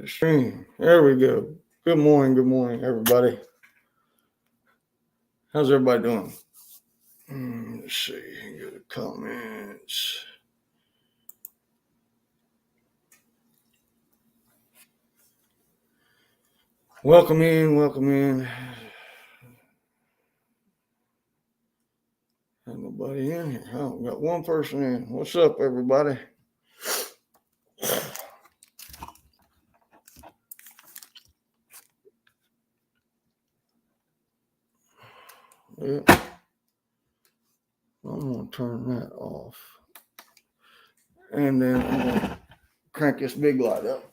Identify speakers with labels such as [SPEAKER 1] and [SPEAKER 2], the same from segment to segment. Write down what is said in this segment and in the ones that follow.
[SPEAKER 1] Stream. There we go. Good morning, everybody. How's everybody doing? Let's see. Go to comments. Welcome in. Ain't nobody in here. Oh, we got one person in. What's up, everybody? Yeah. I'm going to turn that off. And then I'm going to crank this big light up.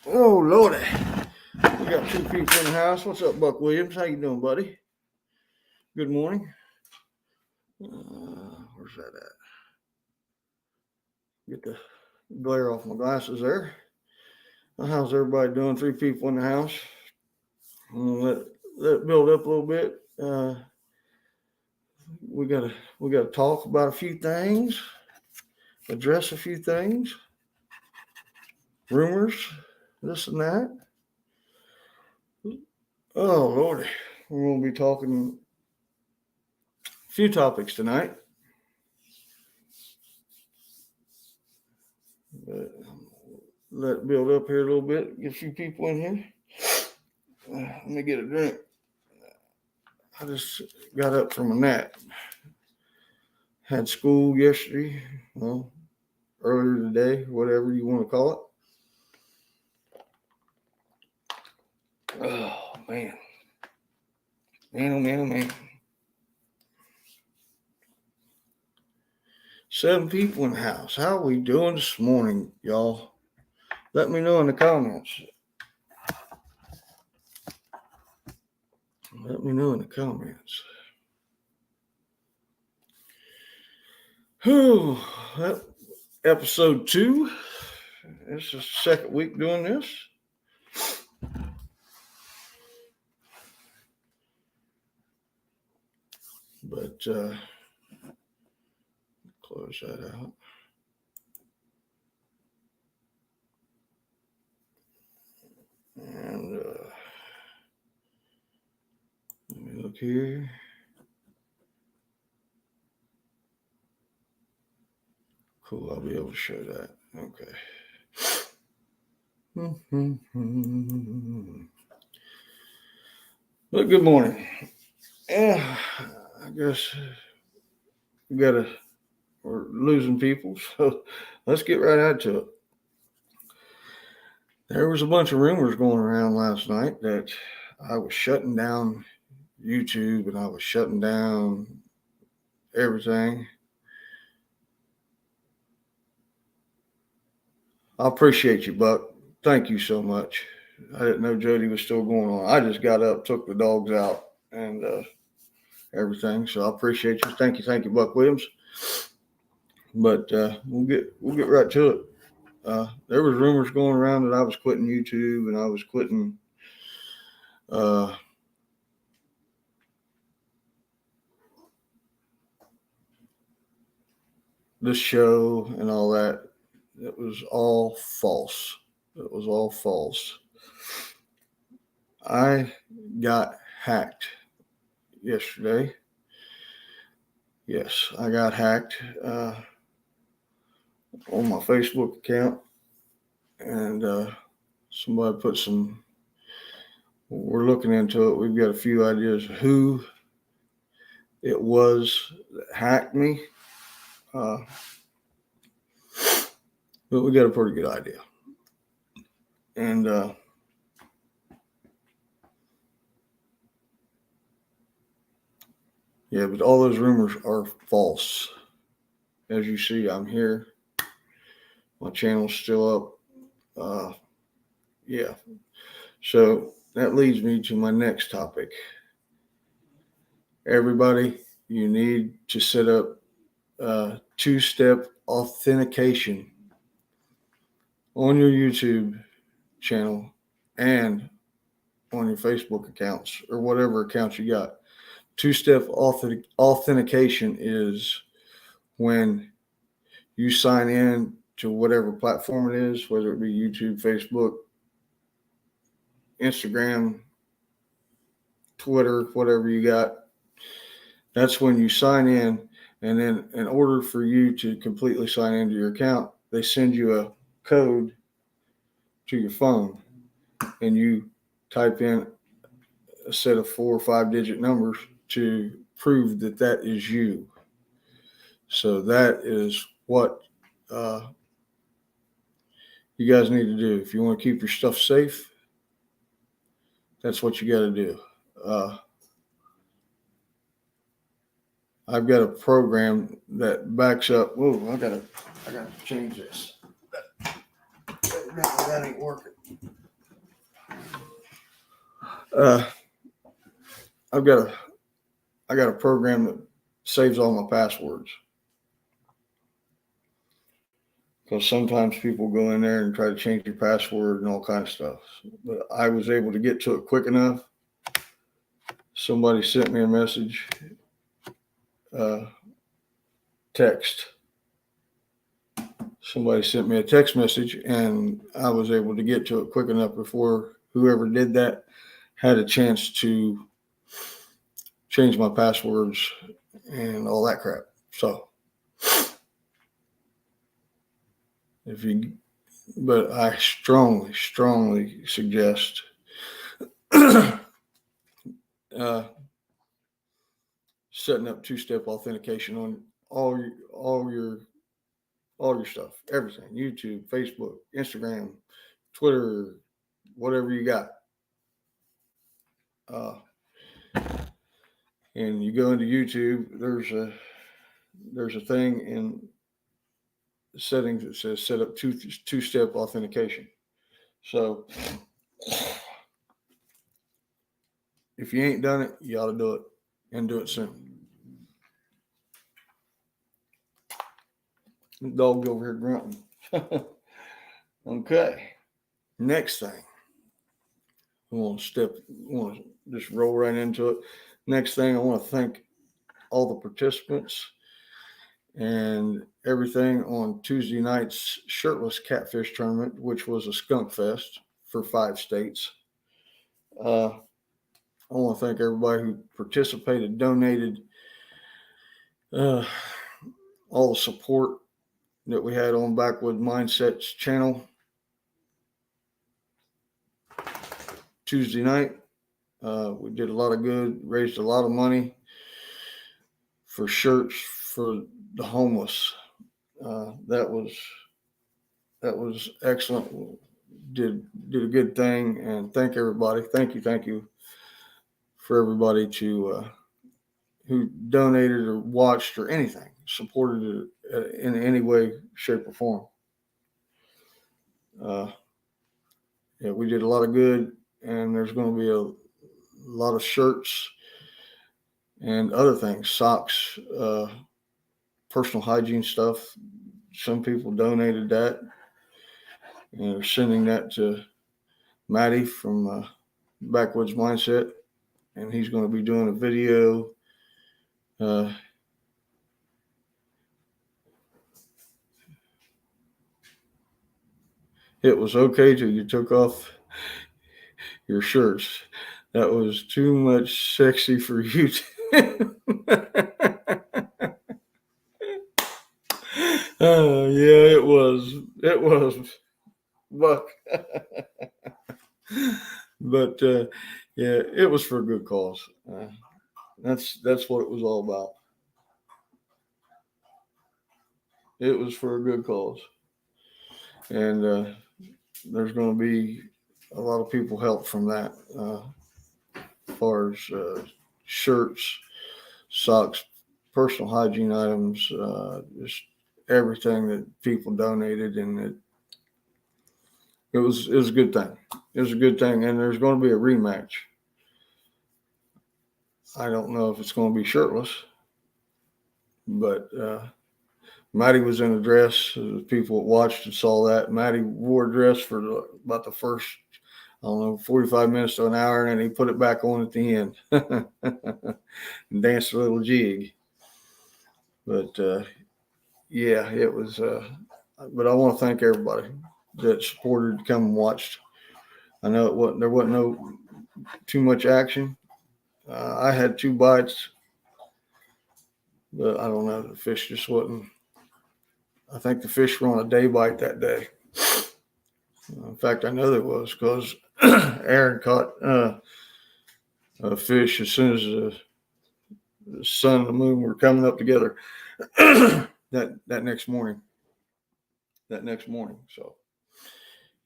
[SPEAKER 1] Oh, Lordy. We got two people in the house. What's up, Buck Williams? How you doing, buddy? Good morning. Where's that at? Get the glare off my glasses there. How's everybody doing? Three people in the house. I'm gonna let it build up a little bit. We gotta talk about a few things, address a few things, rumors, this and that. Oh Lordy, we're gonna be talking a few topics tonight. But let it build up here a little bit. Get a few people in here. Let me get a drink. I just got up from a nap. Had school yesterday, well, earlier today, whatever you want to call it. Oh, man. Man. 7 people in the house. How are we doing this morning, y'all? Let me know in the comments. Whew, episode 2. This is the second week doing this. But close that out. And let me look here. Cool, I'll be able to show that. Okay. Well, good morning. Yeah, I guess we're losing people, so let's get right into it. There was a bunch of rumors going around last night that I was shutting down YouTube and I was shutting down everything. I appreciate you, Buck. Thank you so much. I didn't know Jody was still going on. I just got up, took the dogs out, and everything. So I appreciate you. Thank you, Buck Williams. But we'll get right to it. There was rumors going around that I was quitting YouTube and I was quitting this show and all that. It was all false. I got hacked yesterday. Yes, I got hacked on my Facebook account, and somebody put some. We're looking into it. We've got a few ideas of who it was that hacked me, but we got a pretty good idea. And yeah, but all those rumors are false. As you see, I'm here. My channel's still up. Yeah. So that leads me to my next topic. Everybody, you need to set up 2-step authentication on your YouTube channel and on your Facebook accounts or whatever accounts you got. Two-step authentication is when you sign in to whatever platform it is, whether it be YouTube, Facebook, Instagram, Twitter, whatever you got. That's when you sign in. And then in order for you to completely sign into your account, they send you a code to your phone, and you type in a set of 4 or 5 digit numbers to prove that that is you. So that is what you guys need to do. If you want to keep your stuff safe, that's what you got to do. I've got a program that backs up. Whoa, I gotta change this. That ain't working. I got a program that saves all my passwords. Because sometimes people go in there and try to change your password and all kinds of stuff. But I was able to get to it quick enough. Somebody sent me a message, text. Somebody sent me a text message, and I was able to get to it quick enough before whoever did that had a chance to change my passwords and all that crap. So, but I strongly suggest setting up two-step authentication on all your stuff, everything: YouTube, Facebook, Instagram, Twitter, whatever you got. And you go into YouTube, there's a thing in settings that says set up two-step authentication. So if you ain't done it, you ought to do it, and do it soon. The dog's over here grunting. Okay. Next thing. I want to just roll right into it. Next thing, I want to thank all the participants and everything on Tuesday night's shirtless catfish tournament, which was a skunk fest for 5 states. I want to thank everybody who participated, donated, all the support that we had on Backwood Mindsets channel Tuesday night. We did a lot of good, raised a lot of money for shirts for the homeless. That was excellent. Did a good thing, and thank everybody. Thank you for everybody who donated or watched or anything, supported it in any way, shape, or form. Yeah, we did a lot of good, and there's going to be a lot of shirts and other things, socks, personal hygiene stuff. Some people donated that, and they're sending that to Maddie from Backwoods Mindset, and he's going to be doing a video. It was okay till you took off your shirts. That was too much sexy for you. Yeah, it was, Buck. But yeah, it was for a good cause. That's what it was all about. It was for a good cause, and there's going to be a lot of people help from that, as far as shirts, socks, personal hygiene items, just everything that people donated, and it was a good thing. It was a good thing, and there's going to be a rematch. I don't know if it's going to be shirtless, but Maddie was in a dress. The people that watched and saw that. Maddie wore a dress for about the first, don't know, 45 minutes to an hour, and then he put it back on at the end and danced a little jig. But yeah, it was. But I want to thank everybody that supported, come and watched. I know there wasn't no too much action. I had 2 bites, but I don't know. The fish just wasn't. I think the fish were on a day bite that day. In fact, I know there was because Aaron caught a fish as soon as the sun and the moon were coming up together that next morning. So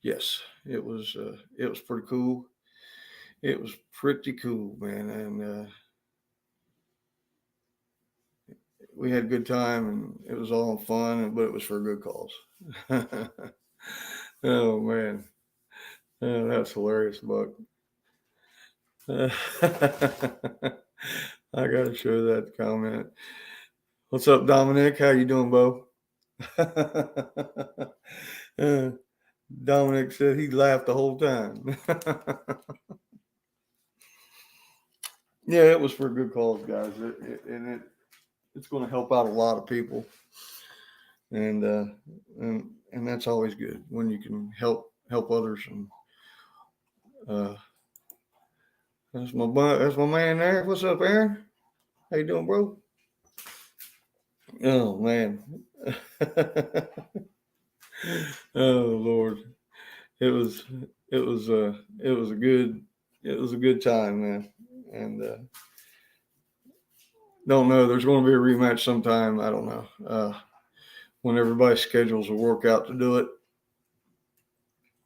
[SPEAKER 1] yes, it was pretty cool. It was pretty cool, man, and we had a good time, and it was all fun, but it was for a good cause. Oh man, that's hilarious, Buck. I gotta show that comment. What's up, Dominic? How you doing, Bo? Dominic said he laughed the whole time. Yeah, it was for a good cause, guys, it's going to help out a lot of people, and that's always good when you can help others. And that's my man there. What's up, Aaron? How you doing, bro? Oh man. Oh Lord. It was a good time, man. And don't know. There's going to be a rematch sometime. I don't know. When everybody's schedules will work out to do it,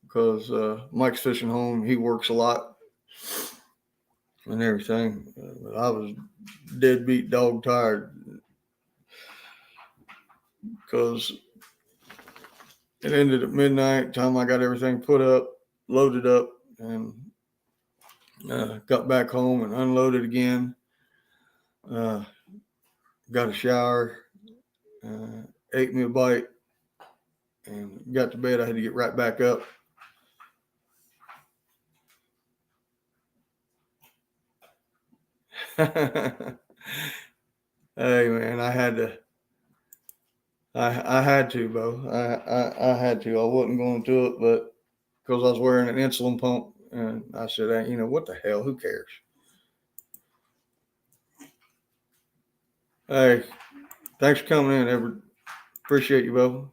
[SPEAKER 1] because Mike's fishing home. He works a lot and everything. I was deadbeat dog tired because it ended at midnight. Time I got everything put up, loaded up, and got back home and unloaded again. Got a shower, ate me a bite, and got to bed. I had to get right back up. Hey man, I had to, Bo. I had to. I wasn't going to do it, but because I was wearing an insulin pump, and I said, hey, what the hell? Who cares? Hey, thanks for coming in, Everett. Appreciate you, Bo.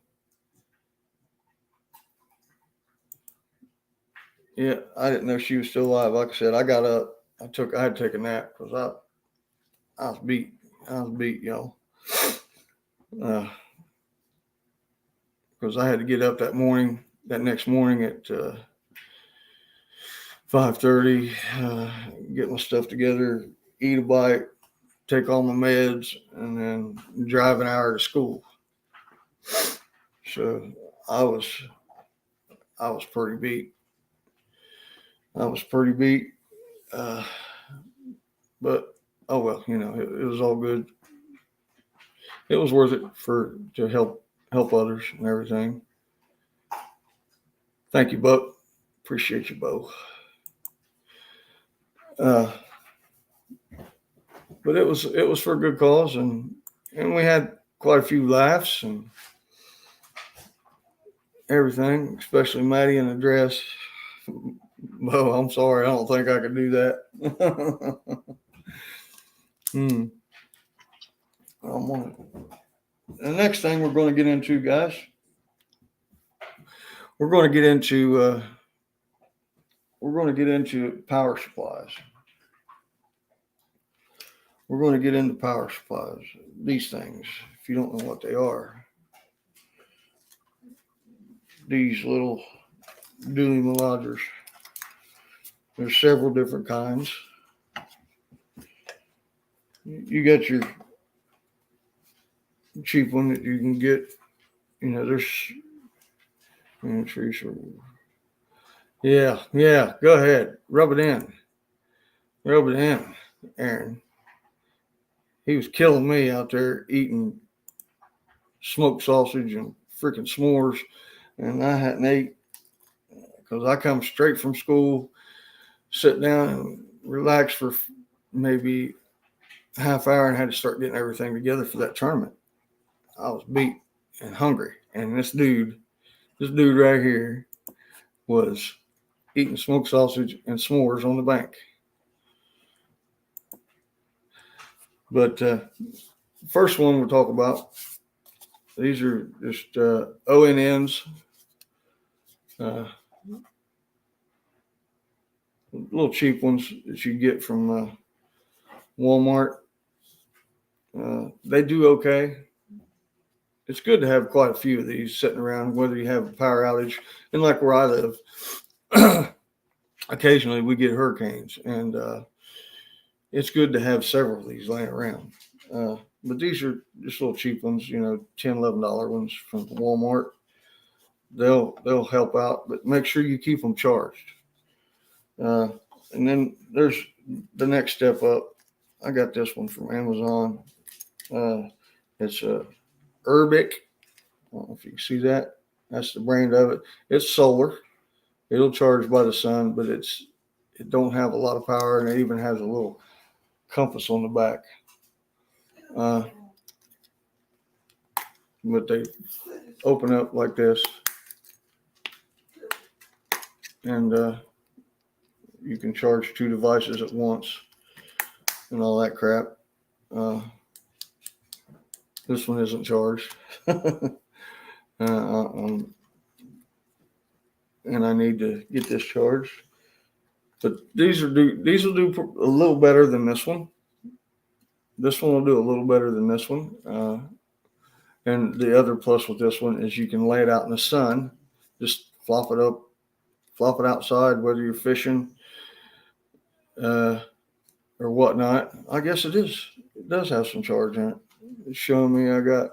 [SPEAKER 1] Yeah, I didn't know she was still alive. Like I said, I got up. I had to take a nap because I was beat. Y'all. Because I had to get up that next morning at 5:30, get my stuff together, eat a bite, take all my meds, and then drive an hour to school. So I was pretty beat. But oh well, it was all good. It was worth it to help others and everything. Thank you, Buck. Appreciate you, Bo. But it was for a good cause, and we had quite a few laughs and everything, especially Maddie in the dress. Bo, I'm sorry, I don't think I could do that. The next thing we're going to get into, guys, we're going to get into power supplies. We're going to get into power supplies. These things, if you don't know what they are, these little dually melagers. There's several different kinds. You got your cheap one that you can get. There's. Yeah. Go ahead, rub it in, Aaron. He was killing me out there eating smoked sausage and freaking s'mores, and I hadn't ate because I come straight from school, sit down and relax for maybe a half hour, and had to start getting everything together for that tournament. I was beat and hungry, and this dude right here was eating smoked sausage and s'mores on the bank. But first one we'll talk about, these are just ONNs, little cheap ones that you get from Walmart. They do okay. It's good to have quite a few of these sitting around, whether you have a power outage. And like where I live, occasionally we get hurricanes, and it's good to have several of these laying around. But these are just little cheap ones, $10, $11 ones from Walmart. They'll help out, but make sure you keep them charged. And then there's the next step up. I got this one from Amazon. It's a Urbic. I don't know if you can see that. That's the brand of it. It's solar. It'll charge by the sun, but it don't have a lot of power, and it even has a little compass on the back. But they open up like this, and you can charge 2 devices at once and all that crap. This one isn't charged. And I need to get this charged. But these will do a little better than this one. This one will do a little better than this one. And the other plus with this one is you can lay it out in the sun, just flop it outside, whether you're fishing or whatnot. I guess it does have some charge in it. It's showing me I got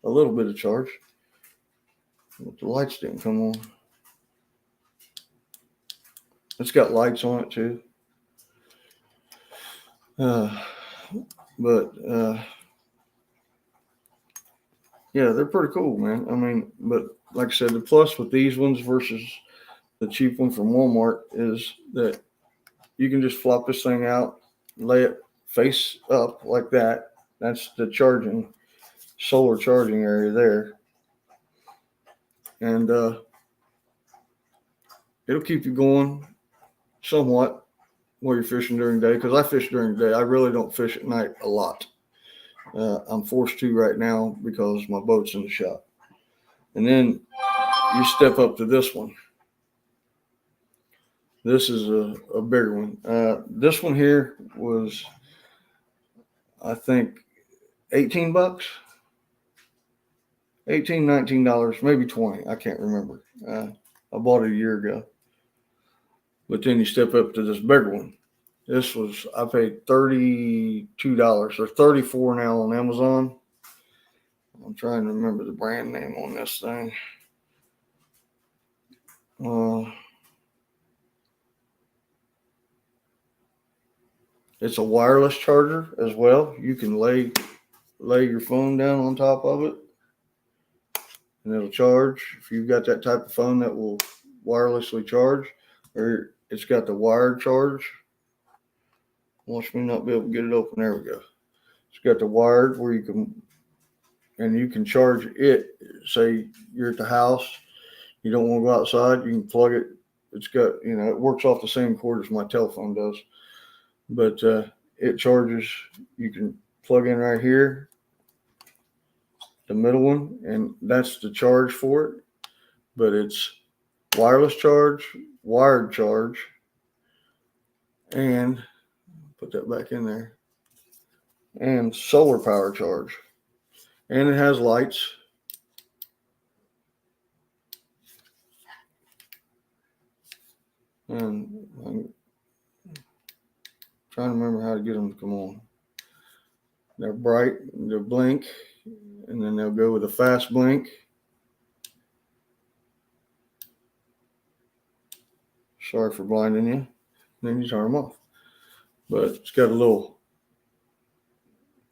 [SPEAKER 1] a little bit of charge, but the lights didn't come on. It's got lights on it too. Yeah, they're pretty cool, man. I mean, but like I said, the plus with these ones versus the cheap one from Walmart is that you can just flop this thing out, lay it face up like that. That's the solar charging area there. And it'll keep you going somewhat while you're fishing during the day, because I fish during the day. I really don't fish at night a lot. I'm forced to right now because my boat's in the shop. And then you step up to this one. This is a bigger one. This one here was, I think, $18, $18, $19, maybe $20. I can't remember. I bought it a year ago. But then you step up to this bigger one. I paid $32 or $34 now on Amazon. I'm trying to remember the brand name on this thing. It's a wireless charger as well. You can lay your phone down on top of it, and it'll charge. If you've got that type of phone that will wirelessly charge, or it's got the wired charge. Watch me not be able to get it open. There we go. It's got the wired where you can charge it. Say you're at the house, you don't want to go outside, you can plug it. It's got, it works off the same cord as my telephone does, but it charges. You can plug in right here, the middle one, and that's the charge for it. But it's wireless charge, wired charge, and put that back in there, and solar power charge. And it has lights. And I'm trying to remember how to get them to come on. They're bright, they'll blink, and then they'll go with a fast blink. Sorry for blinding you. And then you turn them off. But it's got a little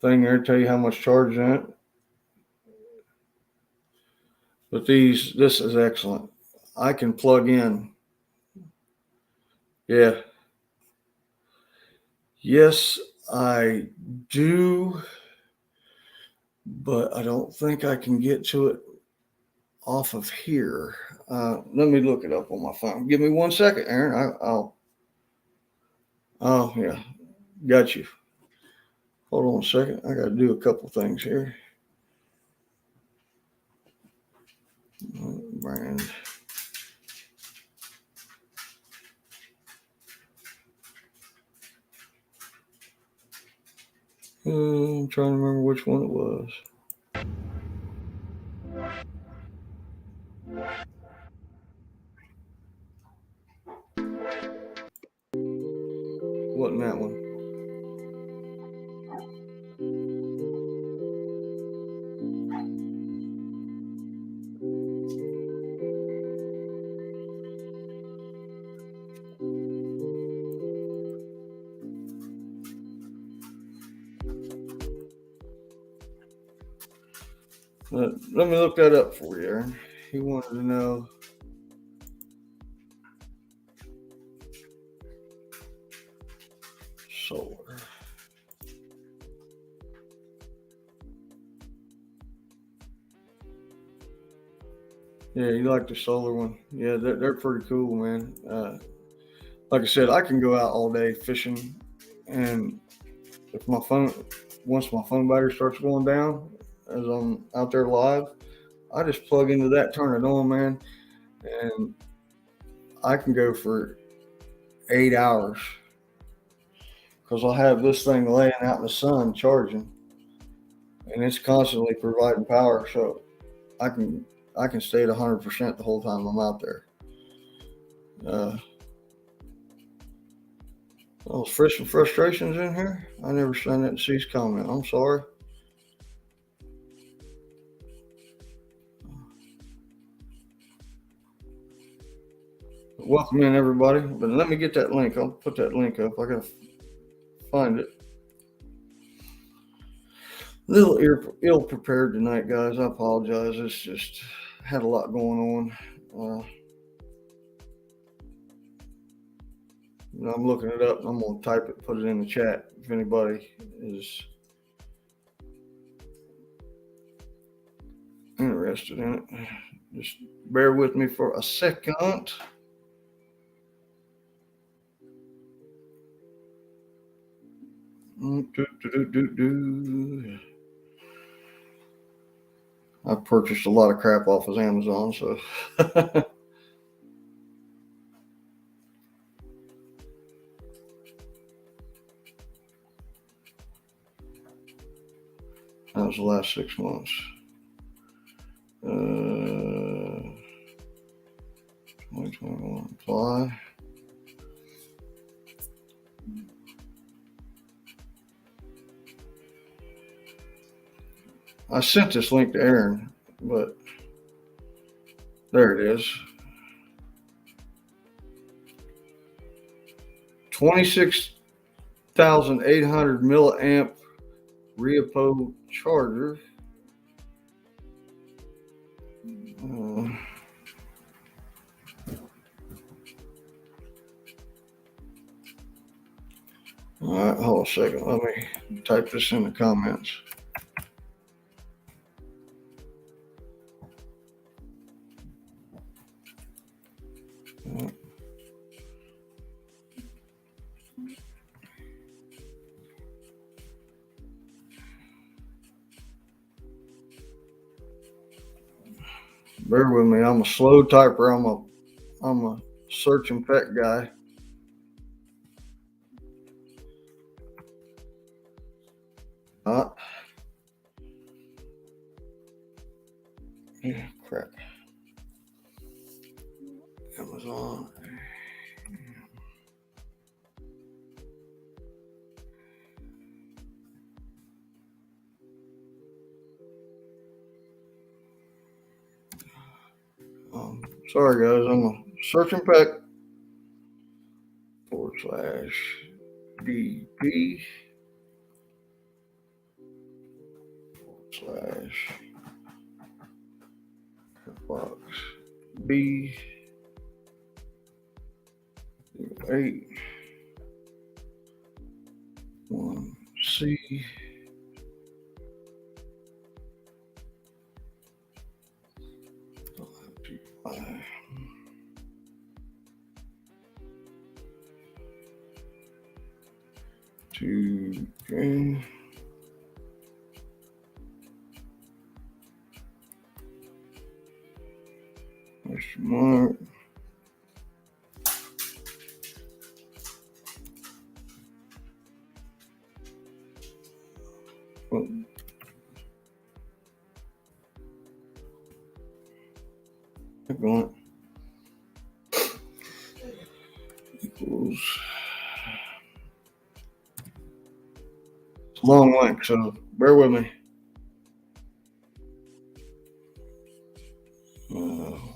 [SPEAKER 1] thing there to tell you how much charge is in it. But this is excellent. I can plug in. Yeah. Yes, I do, but I don't think I can get to it off of here. Let me look it up on my phone. Give me 1 second, Aaron. I'll. Oh yeah, got you. Hold on a second. I got to do a couple things here. Brand. I'm trying to remember which one it was. Wasn't that one? Let me look that up for you, Aaron. He wanted to know. Solar. Yeah, you like the solar one? Yeah, they're pretty cool, man. Like I said, I can go out all day fishing, and if once my phone battery starts going down, as I'm out there live, I just plug into that, turn it on, man, and I can go for 8 hours because I'll have this thing laying out in the sun charging, and it's constantly providing power, so I can stay at 100% the whole time I'm out there. Those fishing frustrations in here. I never seen that deceased comment. I'm sorry. Welcome in, everybody. But let me get that link. I'll put that link up. I gotta find it. A little ill prepared tonight, guys. I apologize. It's just had a lot going on. I'm looking it up. I'm gonna type it, put it in the chat if anybody is interested in it. Just bear with me for a second. I purchased a lot of crap off of Amazon, so that was the last 6 months. 2021 apply. I sent this link to Aaron, but there it is. 26,800 milliamp repo charger. All right, hold on a second. Let me type this in the comments. Bear with me. I'm a slow typer. I'm a search and pet guy. Yeah, crap. Amazon. Sorry guys, I'm a search and pet /DP /box B 8 1C 5 2 K. Question mark. Oh. Going equals long link, so bear with me.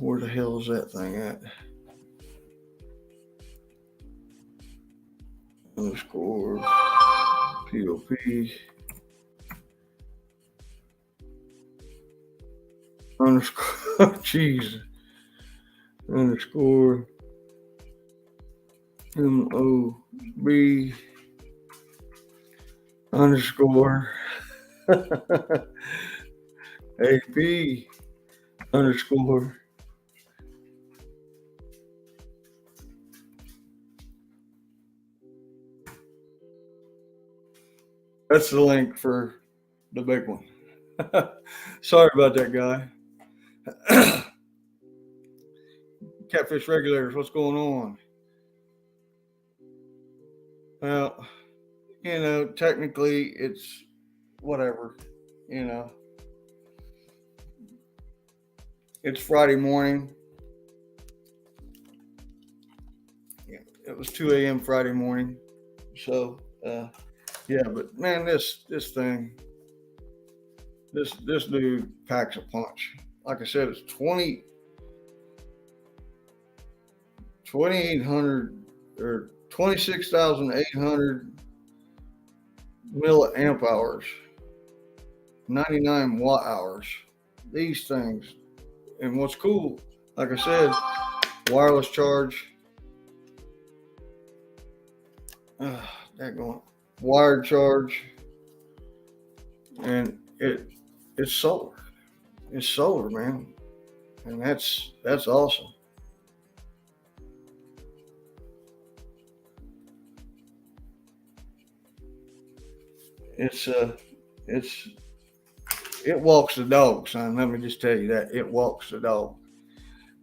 [SPEAKER 1] Where the hell is that thing at? Underscore POP underscore jeez underscore MOB underscore AP underscore that's the link for the big one. Sorry about that, guy. Catfish regulators, what's going on? Well, technically it's whatever, it's Friday morning. It was 2 a.m. Friday morning. So, yeah, but man, this thing, this dude packs a punch. Like I said, it's 2,800 or 26,800 milliamp hours, 99 watt hours. These things, and what's cool, like I said, wireless charge. Wired charge, and it's solar. It's solar, man, and that's awesome. It walks the dog, son. Let me just tell you that it walks the dog.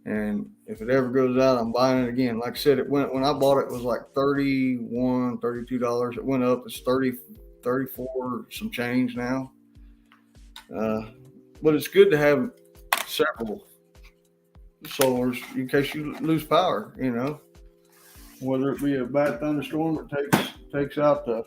[SPEAKER 1] And if it ever goes out, I'm buying it again. Like I said, when I bought it was like $31, $32. It went up. It's 30, 34, some change now. But it's good to have several solars in case you lose power, whether it be a bad thunderstorm or takes out the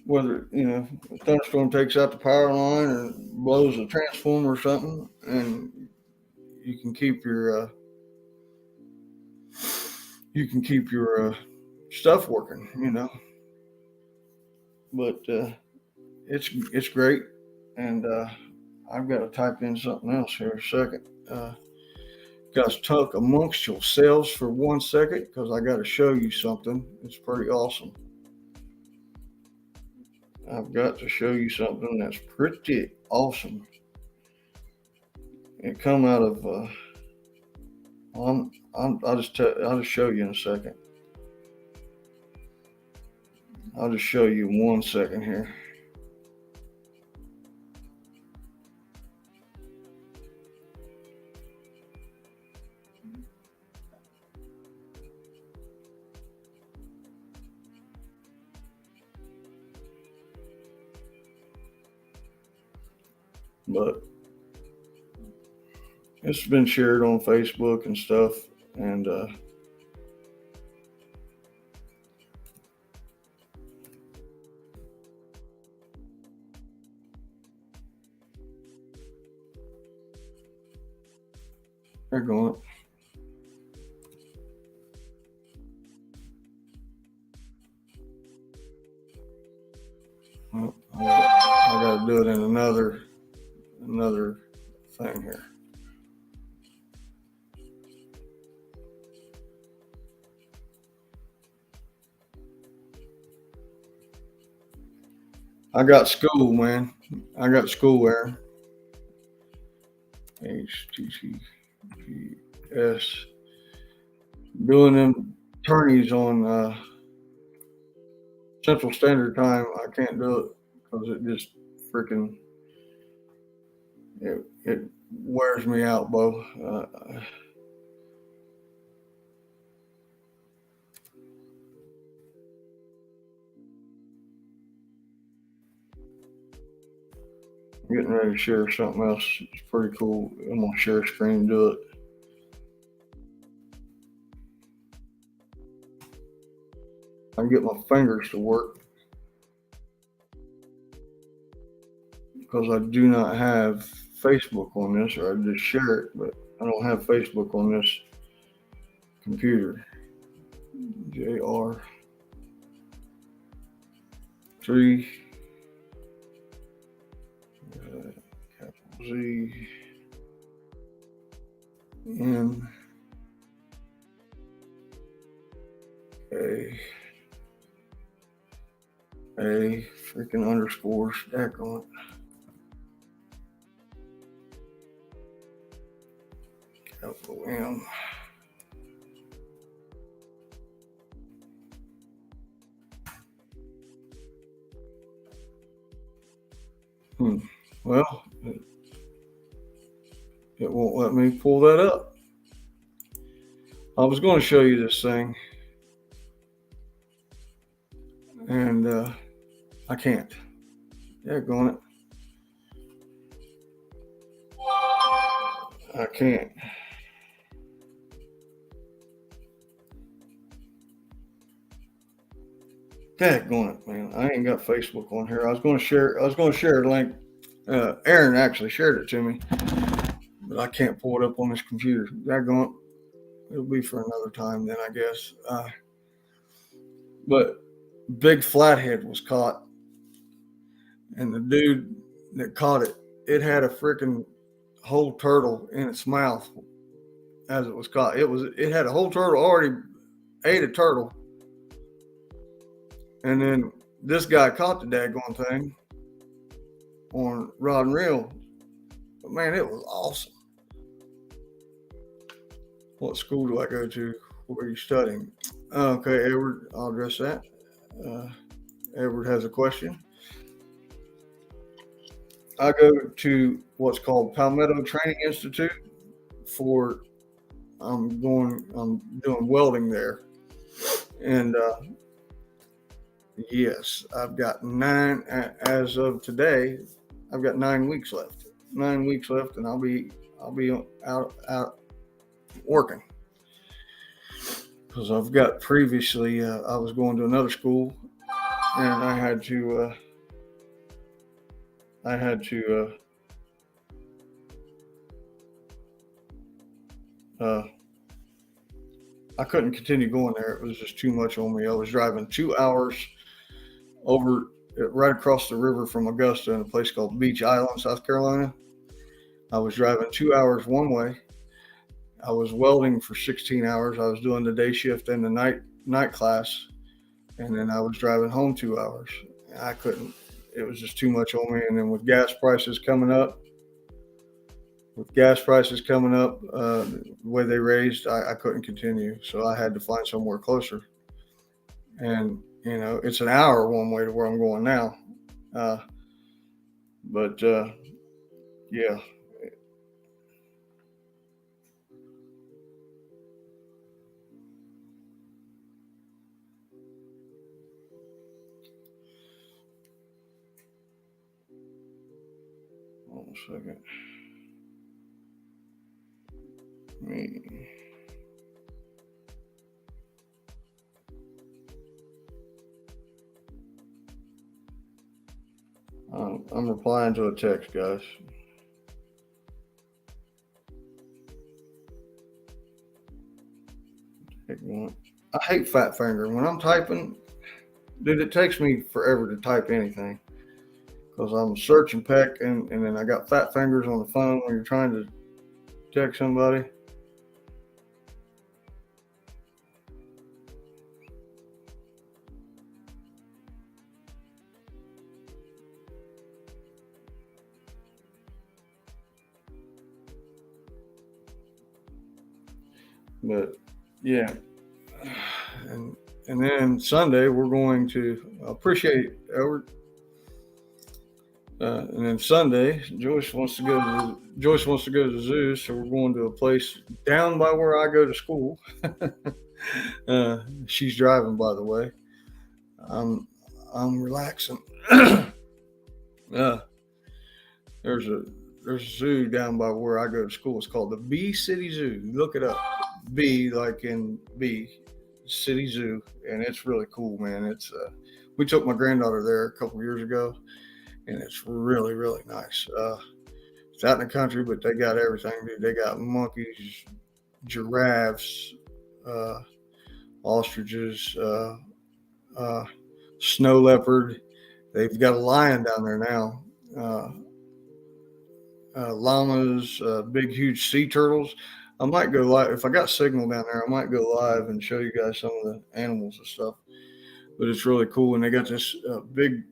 [SPEAKER 1] whether a thunderstorm takes out the power line or blows a transformer or something, and you can keep your stuff working, but it's great. And I've got to type in something else here a second. Guys, tuck amongst yourselves for 1 second, because I got to show you something. It's pretty awesome. I've got to show you something that's pretty awesome. It come out of I'll just show you in a second. I'll just show you 1 second here. But it's been shared on Facebook and stuff, and they're going. I got to do it in another thing here. I got school, man. I got school there. HTTPS. Doing them attorneys on Central Standard Time. I can't do it because it just freaking it wears me out, Bo. Getting ready to share something else. It's pretty cool. I'm gonna share a screen and do it. I can get my fingers to work because I do not have Facebook on this, or I just share it, but I don't have Facebook on this computer. JR 3 capital Z N A freaking underscore stack on it. Capital M. Well, it won't let me pull that up. I was going to show you this thing, and I can't. Daggone it. I can't. Daggone it, man. I ain't got Facebook on here. I was going to share a link. Aaron actually shared it to me, but I can't pull it up on this computer. Daggone it. It'll be for another time then, I guess. But big flathead was caught, and the dude that caught it, it had a freaking whole turtle in its mouth as it was caught. It had a whole turtle, already ate a turtle, and then this guy caught the daggone thing on rod and reel. But man, it was awesome. What school do I go to? Where are you studying? Okay, Edward, I'll address that. Edward has a question. I go to what's called Palmetto Training Institute I'm doing welding there. And yes, I've got as of today, I've got 9 weeks left. 9 weeks left, and I'll be out working. Because I've got previously, I was going to another school, and I had to I couldn't continue going there. It was just too much on me. I was driving 2 hours over right across the river from Augusta in a place called Beach Island, South Carolina. I was driving 2 hours one way. I was welding for 16 hours. I was doing the day shift and the night class, and then I was driving home 2 hours. I couldn't. It was just too much on me. And then with gas prices coming up, the way they raised, I couldn't continue. So I had to find somewhere closer. And it's an hour one way to where I'm going now. But yeah. Hold on a second. I'm replying to a text, guys. I hate fat finger. When I'm typing, dude, it takes me forever to type anything. because I'm searching Peck, and then I got fat fingers on the phone when you're trying to text somebody. But yeah, and then Sunday we're going to appreciate Edward. And then Sunday, Joyce wants to go to the zoo, so we're going to a place down by where I go to school. She's driving, by the way. I'm relaxing. There's a zoo down by where I go to school. It's called the Bee City Zoo. Look it up. Bee, like in Bee City Zoo, and it's really cool, man. It's we took my granddaughter there a couple years ago, and it's really, really nice. It's out in the country, but they got everything, dude. They got monkeys, giraffes, ostriches, snow leopard. They've got a lion down there now. Llamas, big, huge sea turtles. I might go live if I got signal down there. I might go live and show you guys some of the animals and stuff. But it's really cool, and they got this big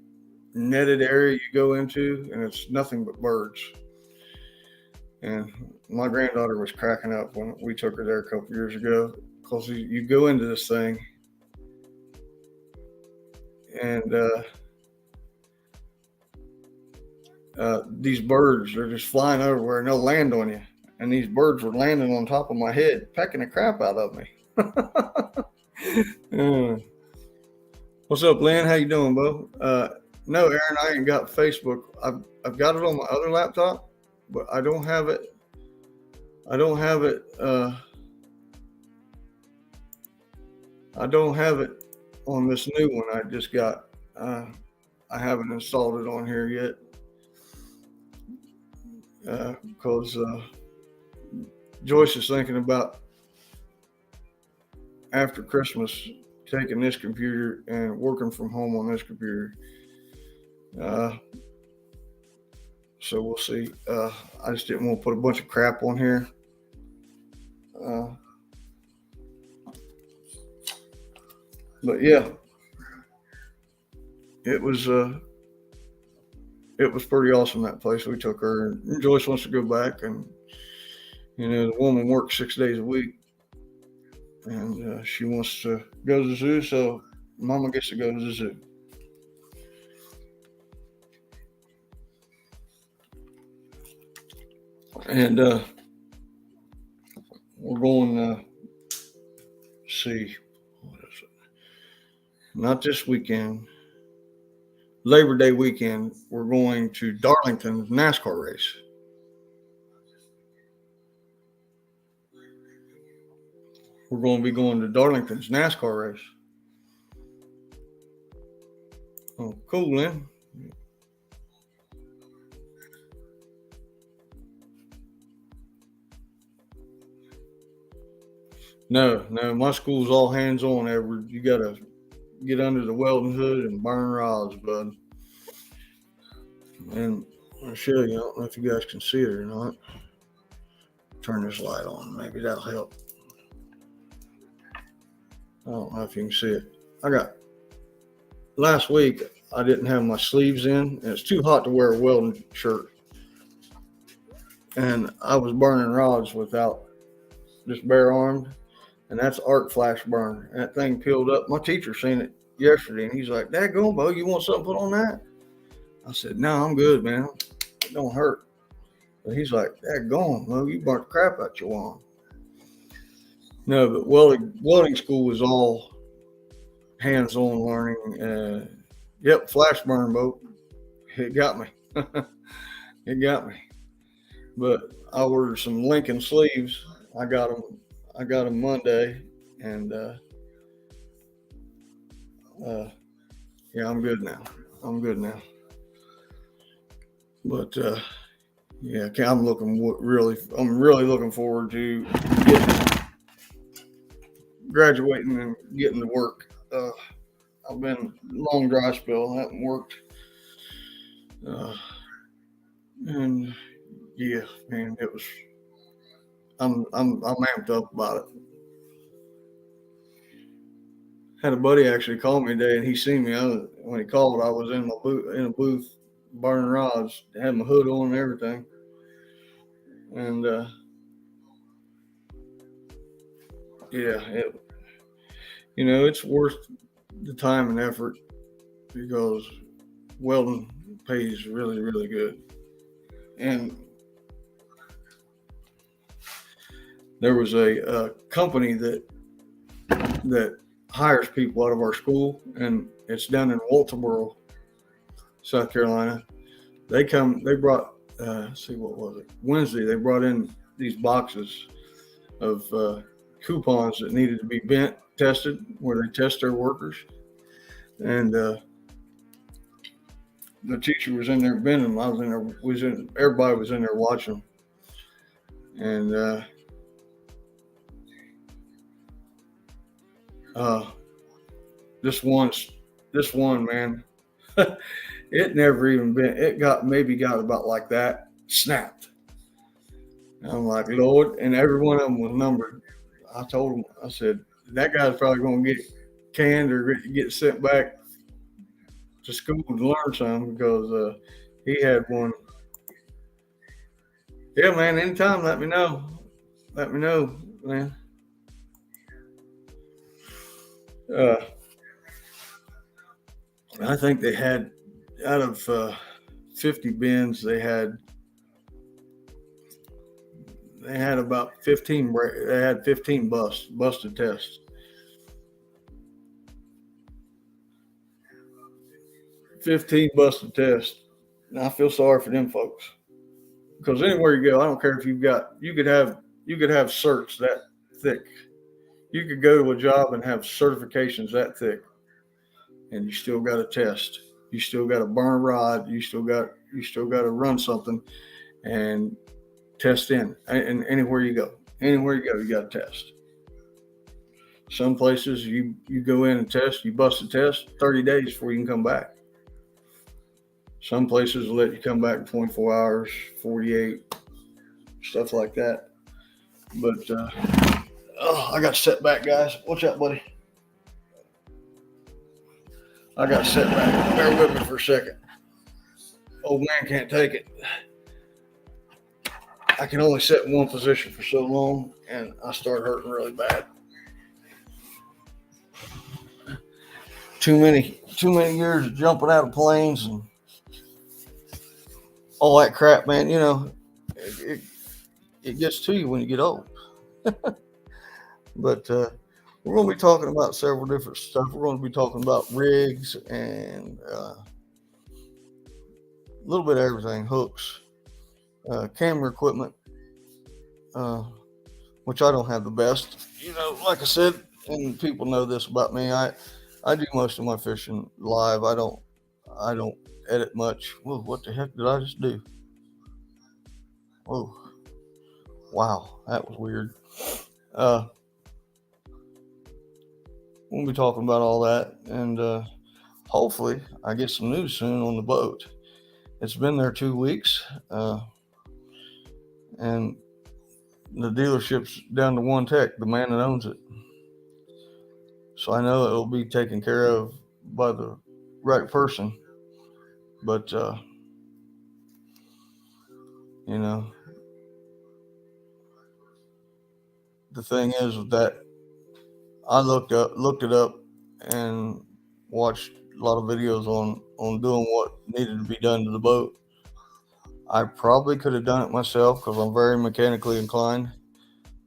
[SPEAKER 1] netted area you go into, and it's nothing but birds. And my granddaughter was cracking up when we took her there a couple years ago, because you go into this thing, and these birds are just flying everywhere, and they'll land on you. And these birds were landing on top of my head, pecking the crap out of me. What's up, Lynn? How you doing, Bo? No, Aaron, I ain't got Facebook. I've got it on my other laptop, but I don't have it. I don't have it on this new one I just got. I haven't installed it on here yet because Joyce is thinking about after Christmas taking this computer and working from home on this computer. So we'll see. I just didn't want to put a bunch of crap on here. But yeah, it was pretty awesome, that place we took her. And Joyce wants to go back, and the woman works 6 days a week, and she wants to go to the zoo, so Mama gets to go to the zoo. And we're going to see, what is it? Not this weekend. Labor Day weekend, we're going to Darlington's NASCAR race. We're going to be going to Darlington's NASCAR race. Oh, cool, Lynn. No, my school's all hands on, Edward. You got to get under the welding hood and burn rods, bud. And I'll show you. I don't know if you guys can see it or not. Turn this light on. Maybe that'll help. I don't know if you can see it. Last week, I didn't have my sleeves in, and it's too hot to wear a welding shirt. And I was burning rods without just bare armed. And that's arc flash burn. And that thing peeled up. My teacher seen it yesterday, and he's like, "Daggone, Bo, you want something put on that?" I said, "No, I'm good, man. It don't hurt." But he's like, "Daggone, Bo, you burnt the crap out your arm." No, but welding school was all hands-on learning. Yep, flash burn, Bo. It got me. It got me. But I ordered some Lincoln sleeves. I got them Monday, and yeah, I'm good now. But yeah, I'm really looking forward to graduating and getting to work. I've been long dry spell, haven't worked Uh, and yeah, man, it was. I'm amped up about it. Had a buddy actually call me today, and he seen me. When he called, I was in my booth, in a booth, burning rods. Had my hood on and everything, and yeah, it's worth the time and effort because welding pays really, really good. And there was a company that hires people out of our school, and it's down in Walterboro, South Carolina. They brought, see, what was it? Wednesday, they brought in these boxes of coupons that needed to be bent, tested, where they test their workers. And the teacher was in there bending them. I was in there, everybody was in there watching them. And this one, man, it never even been, it got about like that, snapped. And I'm like, Lord, and every one of them was numbered. I told him, I said, that guy's probably going to get canned or get sent back to school to learn something because he had one. Yeah, man, anytime, let me know. Let me know, man. Uh, I think they had, out of 50 bins, they had about 15. They had 15 busted tests. 15 busted tests. And I feel sorry for them folks because anywhere you go, I don't care if you could have certs that thick. You could go to a job and have certifications that thick, and you still got to test. You still got to burn a rod. You still got to run something and test in. And anywhere you go, you got to test. Some places you go in and test, you bust a test, 30 days before you can come back. Some places will let you come back in 24 hours, 48, stuff like that. But I got set back, guys. Watch out, buddy. I got set back. Bear with me for a second. Old man can't take it. I can only sit in one position for so long, and I start hurting really bad. Too many years of jumping out of planes and all that crap, man. It gets to you when you get old. But we're going to be talking about several different stuff. We're going to be talking about rigs and a little bit of everything, hooks, camera equipment, which I don't have the best. Like I said, and people know this about me, I do most of my fishing live. I don't edit much. Whoa, what the heck did I just do? Whoa. Wow, that was weird. We'll be talking about all that, and hopefully I get some news soon on the boat. It's been there 2 weeks, and the dealership's down to one tech, the man that owns it. So I know it'll be taken care of by the right person. But the thing is that I looked it up and watched a lot of videos on doing what needed to be done to the boat. I probably could have done it myself because I'm very mechanically inclined,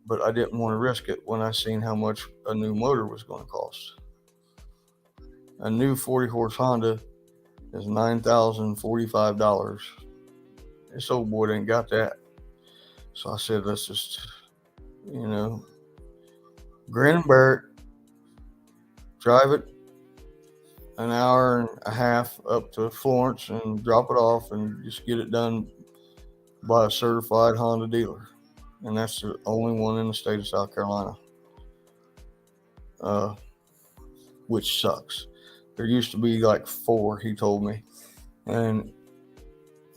[SPEAKER 1] but I didn't want to risk it when I seen how much a new motor was going to cost. A new 40 horse Honda is $9,045. This old boy ain't got that. So I said, let's just, grin and bear it, drive it an hour and a half up to Florence and drop it off and just get it done by a certified Honda dealer. And that's the only one in the state of South Carolina, which sucks. There used to be like 4, he told me. And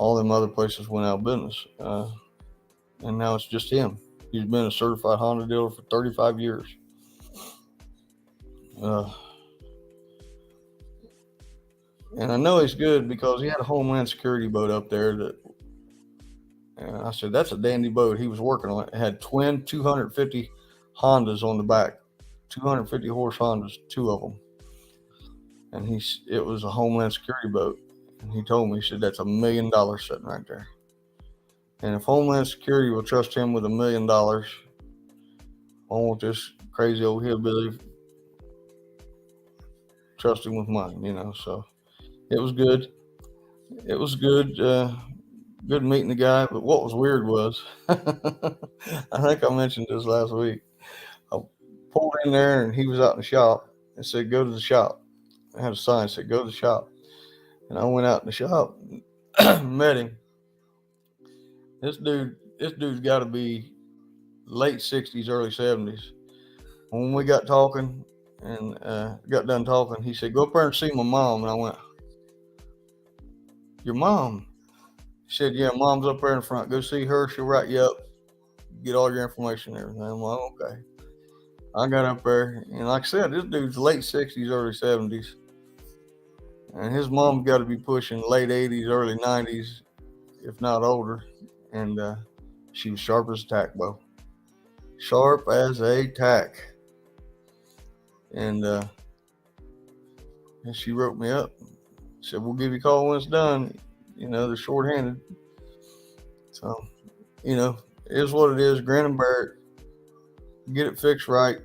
[SPEAKER 1] all them other places went out of business. And now it's just him. He's been a certified Honda dealer for 35 years. And I know he's good because he had a Homeland Security boat up there and I said, that's a dandy boat. He was working on it. It had twin 250 Hondas on the back, 250 horse Hondas, two of them. And it was a Homeland Security boat. And he told me, he said, that's $1 million sitting right there. And if Homeland Security will trust him with $1 million, I want this crazy old hillbilly trust him with mine, so it was good. It was good. Good meeting the guy. But what was weird was, I think I mentioned this last week. I pulled in there and he was out in the shop and said, go to the shop. I had a sign that said, go to the shop. And I went out in the shop and met him. This dude's got to be late 60s, early 70s. When we got talking and got done talking, he said, go up there and see my mom. And I went, your mom? He said, yeah, mom's up there in the front. Go see her. She'll write you up, get all your information and everything. I'm like, okay. I got up there, and like I said, this dude's late 60s, early 70s. And his mom got to be pushing late 80s, early 90s, if not older. And she was sharp as a tack, Bo. Sharp as a tack. And she wrote me up. Said, we'll give you a call when it's done. They're short-handed. So, it is what it is. Grin and bear it. Get it fixed right.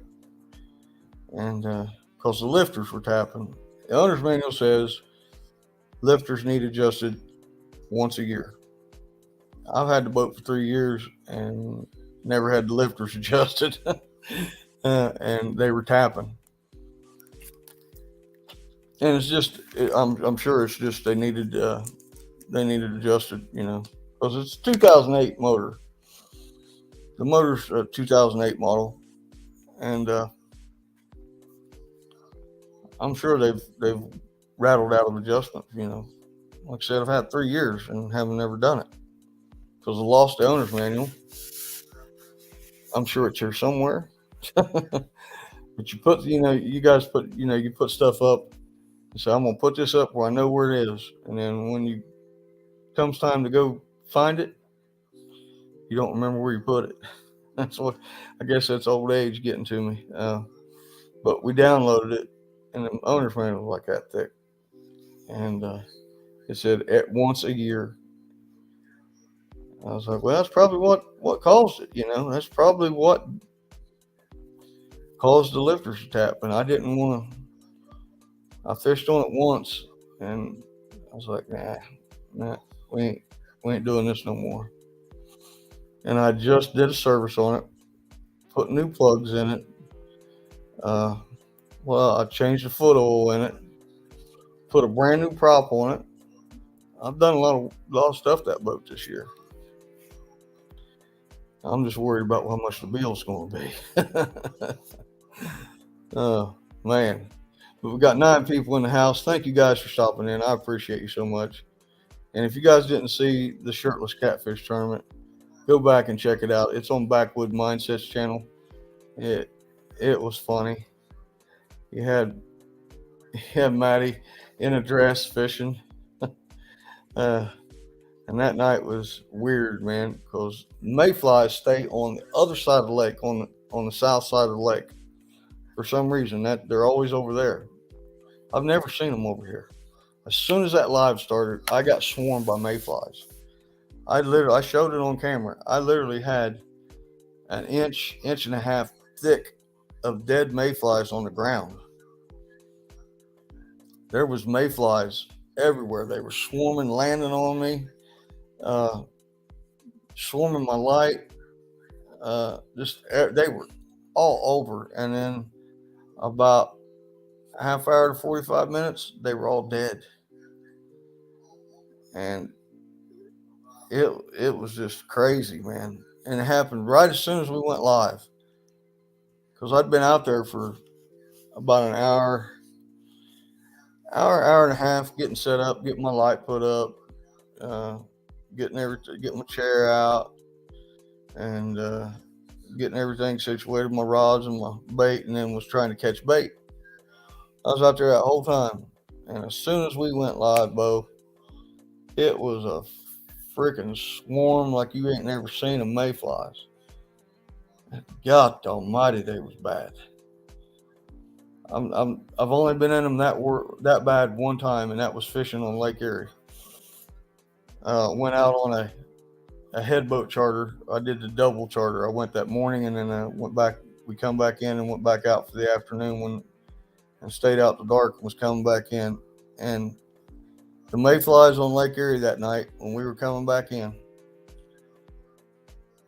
[SPEAKER 1] And because the lifters were tapping. The owner's manual says lifters need adjusted once a year. I've had the boat for 3 years and never had the lifters adjusted. And they were tapping. And it's just, I'm sure it's just they needed adjusted, because it's a 2008 motor. The motor's a 2008 model, and I'm sure they've rattled out of adjustments. Like I said, I've had 3 years and haven't ever done it because I lost the owner's manual. I'm sure it's here somewhere. But you put, you guys put, you put stuff up. So I'm gonna put this up where I know where it is, and then when comes time to go find it, you don't remember where you put it. That's what I guess that's old age getting to me. But we downloaded it, and the owner's manual was like that thick, and it said at once a year. I was like, well, that's probably what caused it. That's probably what caused the lifters to tap, and I didn't want to. I fished on it once, and I was like, nah, we ain't doing this no more. And I just did a service on it, put new plugs in it. I changed the foot oil in it, put a brand new prop on it. I've done a lot of stuff to that boat this year. I'm just worried about how much the bill's going to be. Oh, man. But we've got 9 people in the house. Thank you guys for stopping in. I appreciate you so much. And if you guys didn't see the Shirtless Catfish tournament, go back and check it out. It's on Backwood Mindsets channel. It was funny. You had Maddie in a dress fishing. And that night was weird, man, because mayflies stay on the other side of the lake, on the south side of the lake. For some reason, that they're always over there. I've never seen them over here. As soon as that live started, I got swarmed by mayflies. I showed it on camera. I literally had an inch and a half thick of dead mayflies on the ground. There was mayflies everywhere. They were swarming, landing on me, swarming my light. They were all over. And then about a half hour to 45 minutes, they were all dead. And it was just crazy, man. And it happened right as soon as we went live. Because I'd been out there for about an hour and a half, getting set up, getting my light put up, getting my chair out, and getting everything situated, my rods and my bait, and then was trying to catch bait. I was out there that whole time, and as soon as we went live, Bo, it was a freaking swarm like you ain't never seen of mayflies. God almighty, they was bad. I've only been in them that bad one time, and that was fishing on Lake Erie. Went out on a headboat charter. I did the double charter. I went that morning, and then I went back. We come back in and went back out for the afternoon and stayed out the dark and was coming back in. And the mayflies on Lake Erie that night when we were coming back in,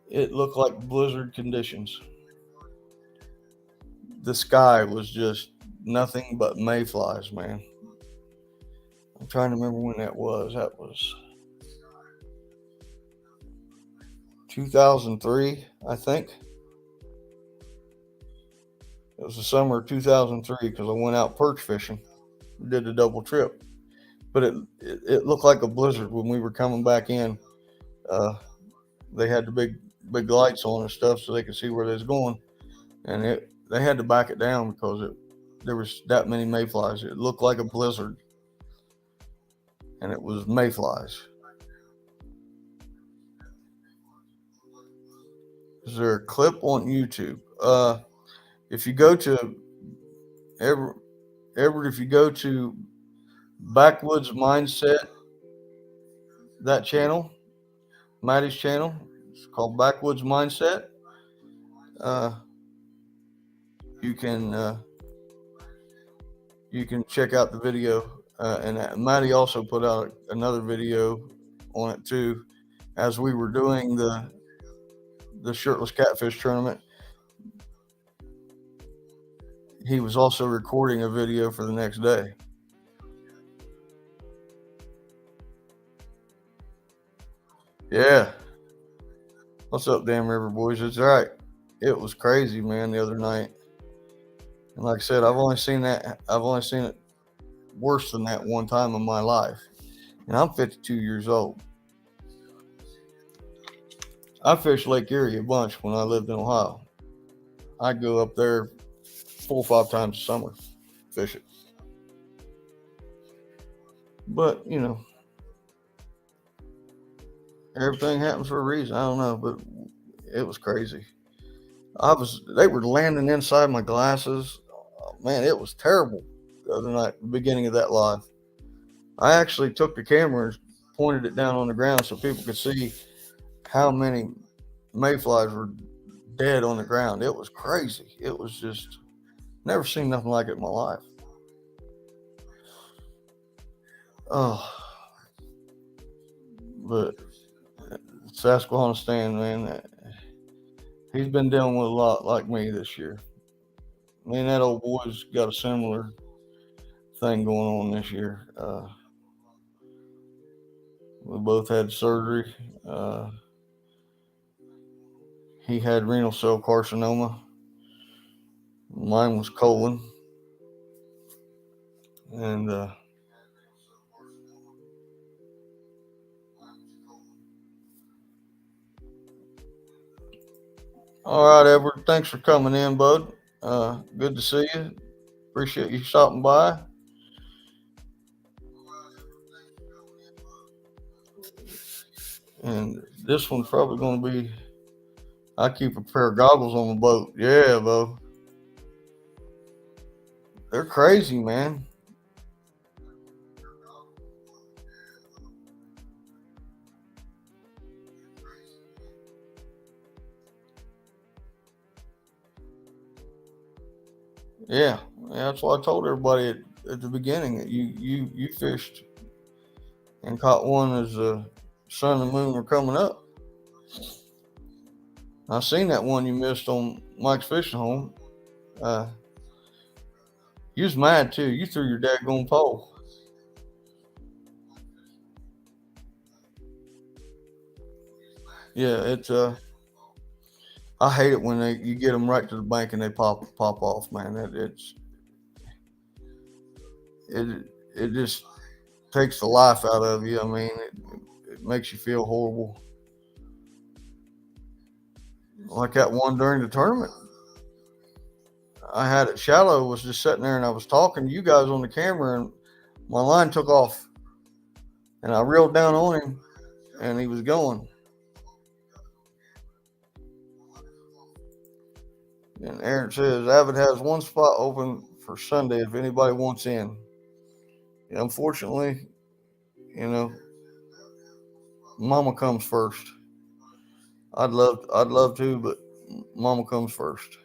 [SPEAKER 1] it looked like blizzard conditions. The sky was just nothing but mayflies, man. I'm trying to remember when that was. That was 2003, I think. It was the summer of 2003 because I went out perch fishing. We did the double trip. But it looked like a blizzard when we were coming back in. They had the big lights on and stuff so they could see where they was going. And they had to back it down because there was that many mayflies. It looked like a blizzard. And it was mayflies. Is there a clip on YouTube? If you go to Everett, if you go to Backwoods Mindset, that channel, Maddie's channel, it's called Backwoods Mindset. You can check out the video, and Maddie also put out another video on it too, as we were doing the shirtless catfish tournament. He was also recording a video for the next day. Yeah. What's up, Damn River Boys? It's all right. It was crazy, man, the other night. And like I said, I've only seen it worse than that one time in my life. And I'm 52 years old. I fished Lake Erie a bunch when I lived in Ohio. I'd go up there 4 or 5 times a summer, fish it. But, everything happens for a reason. I don't know, but it was crazy. They were landing inside my glasses. Oh, man, it was terrible the other night, the beginning of that live. I actually took the camera and pointed it down on the ground so people could see how many mayflies were dead on the ground. It was crazy. It was just, never seen nothing like it in my life. Oh, but Sasquatch Stan, man, he's been dealing with a lot like me this year. Me and that old boy's got a similar thing going on this year. We both had surgery. He had renal cell carcinoma. Mine was colon. And all right, Edward, thanks for coming in, bud. Good to see you. Appreciate you stopping by. And this one's probably going to be, I keep a pair of goggles on the boat. Yeah, Bo. They're crazy, man. Yeah, that's why I told everybody at the beginning that you fished and caught one as the sun and moon were coming up. I seen that one you missed on Mike's Fishing Home. You was mad too. You threw your daggone pole. Yeah, it's I hate it when you get them right to the bank and they pop off, man. It just takes the life out of you. I mean, it makes you feel horrible. Like that one during the tournament, I had it shallow, was just sitting there and I was talking to you guys on the camera and my line took off and I reeled down on him and he was going. And Aaron says, Avid has one spot open for Sunday if anybody wants in. And unfortunately, Mama comes first. I'd love to, but Mama comes first.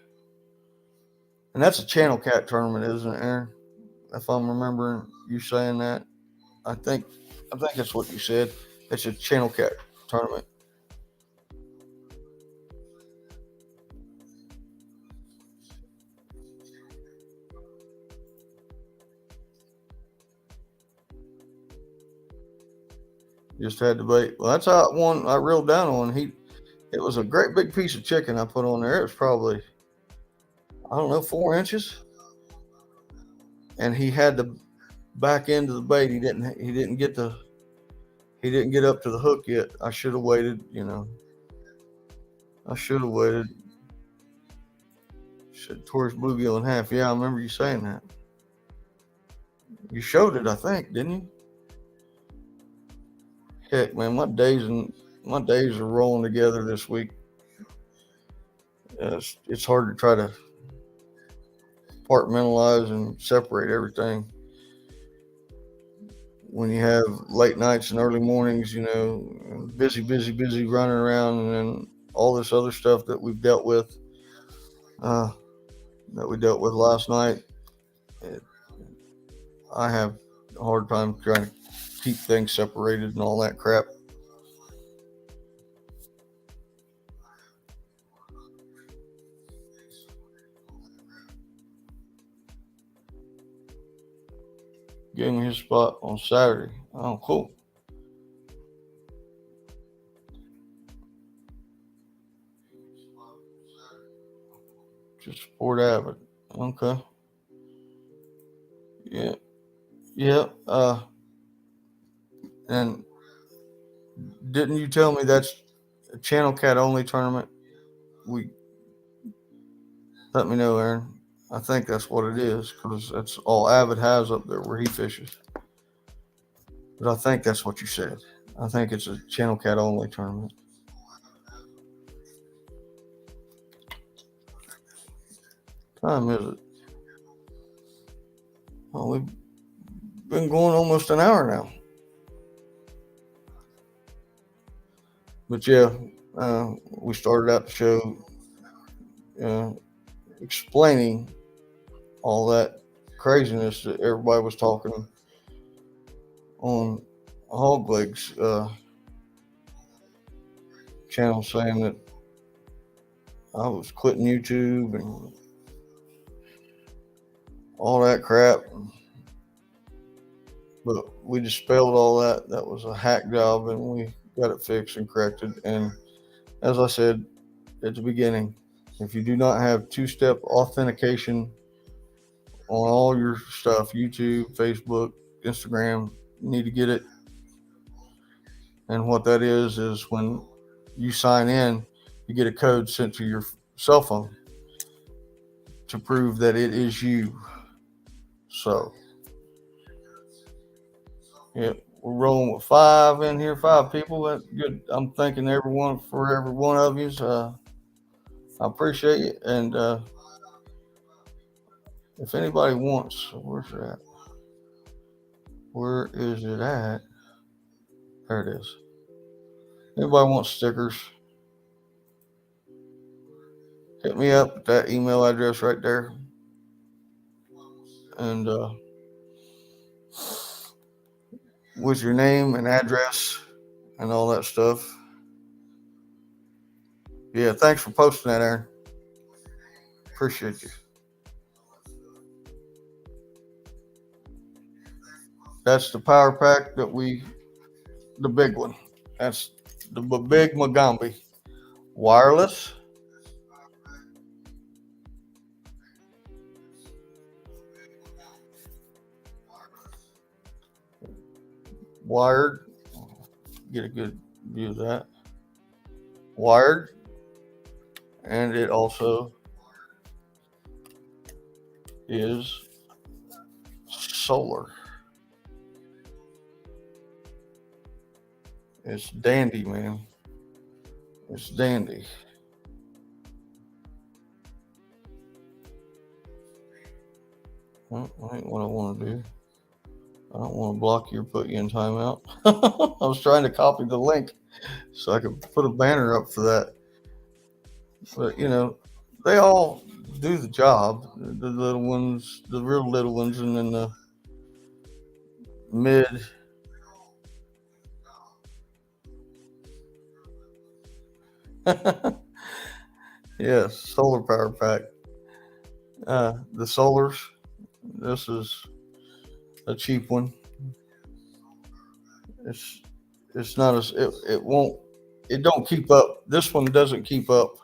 [SPEAKER 1] And that's a Channel Cat tournament, isn't it, Aaron? If I'm remembering you saying that, I think that's what you said. It's a Channel Cat tournament. Just had to bait. Well, that's how one I reeled down on. It was a great big piece of chicken I put on there. It was probably, I don't know, 4 inches. And he had to back into the bait. He didn't get up to the hook yet. I should have waited, I should have waited. Should tore his bluegill in half. Yeah, I remember you saying that. You showed it, I think, didn't you? Heck, man, my days are rolling together this week. It's hard to try to compartmentalize and separate everything when you have late nights and early mornings, busy running around, and then all this other stuff that we've dealt with, that we dealt with last night. I have a hard time trying to keep things separated and all that crap. Gave me his spot on Saturday. Oh, cool. Just support Avid. Okay. Yeah. Yeah. And didn't you tell me that's a Channel Cat only tournament? Let me know, Aaron. I think that's what it is because that's all Avid has up there where he fishes. But I think that's what you said. I think it's a Channel Cat only tournament. Time is it? Well, we've been going almost an hour now. But yeah, we started out the show explaining all that craziness that everybody was talking on Hog Legs channel, saying that I was quitting YouTube and all that crap. But we dispelled all that. That was a hack job, and we got it fixed and corrected. And as I said at the beginning, if you do not have two-step authentication on all your stuff, YouTube, Facebook, Instagram, you need to get it. And what that is when you sign in, you get a code sent to your cell phone to prove that it is you. So, yeah, we're rolling with 5 in here, 5 people. That's good. I'm thanking everyone for every one of you. I appreciate it. And if anybody wants, where's it at? Where is it at? There it is. Anybody wants stickers? Hit me up at that email address right there. And with your name and address and all that stuff. Yeah, thanks for posting that, Aaron. Appreciate you. That's the power pack the big one. That's the big Magambi. Wireless. Wired. get a good view of that. Wired, and it also is solar. It's dandy, man. It's dandy. Well, that ain't what I want to do. I don't want to block you or put you in timeout. I was trying to copy the link so I could put a banner up for that. But, you know, they all do the job. The little ones, the real little ones, and then the mid. Yes, solar power pack. The solars. This is a cheap one. It's not as it don't keep up. This one doesn't keep up,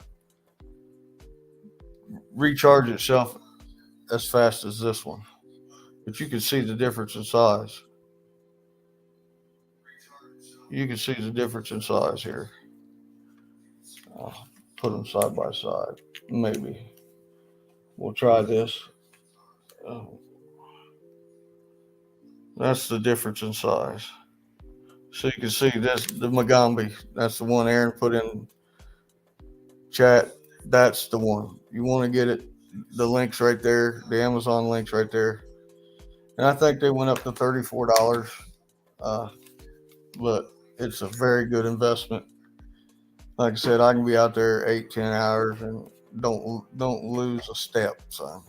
[SPEAKER 1] recharge itself as fast as this one. But you can see the difference in size. You can see the difference in size here. I'll put them side by side. Maybe we'll try this. That's the difference in size. So you can see this, the Magambi. That's the one Aaron put in chat. That's the one. You want to get it. The link's right there. The Amazon link's right there. And I think they went up to $34. But it's a very good investment. Like I said, I can be out there 8-10 hours and don't lose a step, son.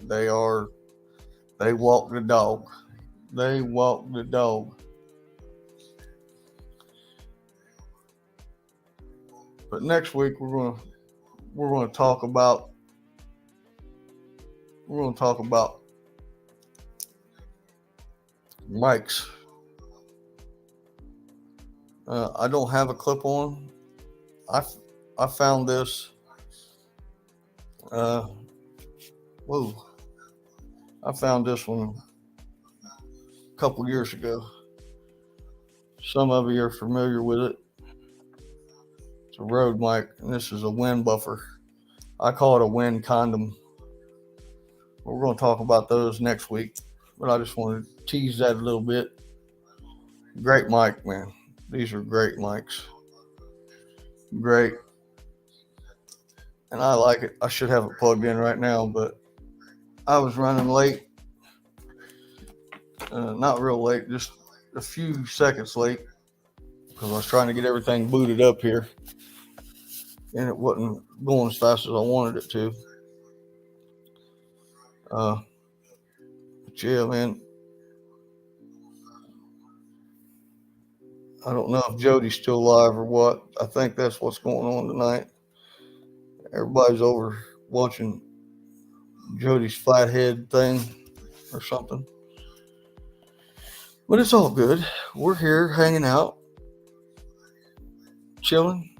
[SPEAKER 1] They walk the dog. They walk the dog. But next week we're gonna talk about mics. I don't have a clip on. I found this. I found this one a couple years ago. Some of you are familiar with it. It's a Rode mic, and this is a wind buffer. I call it a wind condom. We're going to talk about those next week, but I just wanted to tease that a little bit. Great mic, man. These are great mics. Great. And I like it. I should have it plugged in right now, but I was running late. Not real late, just a few seconds late, because I was trying to get everything booted up here, and it wasn't going as fast as I wanted it to. But yeah, man. I don't know if Jody's still alive or what. I think that's what's going on tonight. Everybody's over watching Jody's flathead thing or something. But it's all good. We're here hanging out, chilling,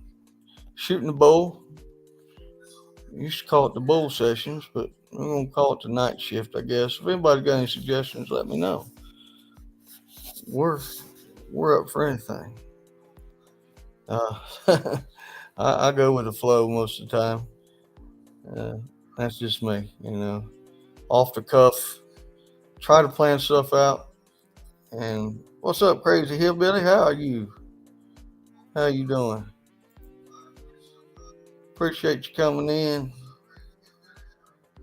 [SPEAKER 1] shooting the bull. We used to call it the bull sessions, but we're going to call it the night shift, I guess. If anybody got any suggestions, let me know. We're up for anything. I go with the flow most of the time. That's just me, you know. Off the cuff, try to plan stuff out. And what's up, Crazy Hillbilly? How are you? How you doing? Appreciate you coming in.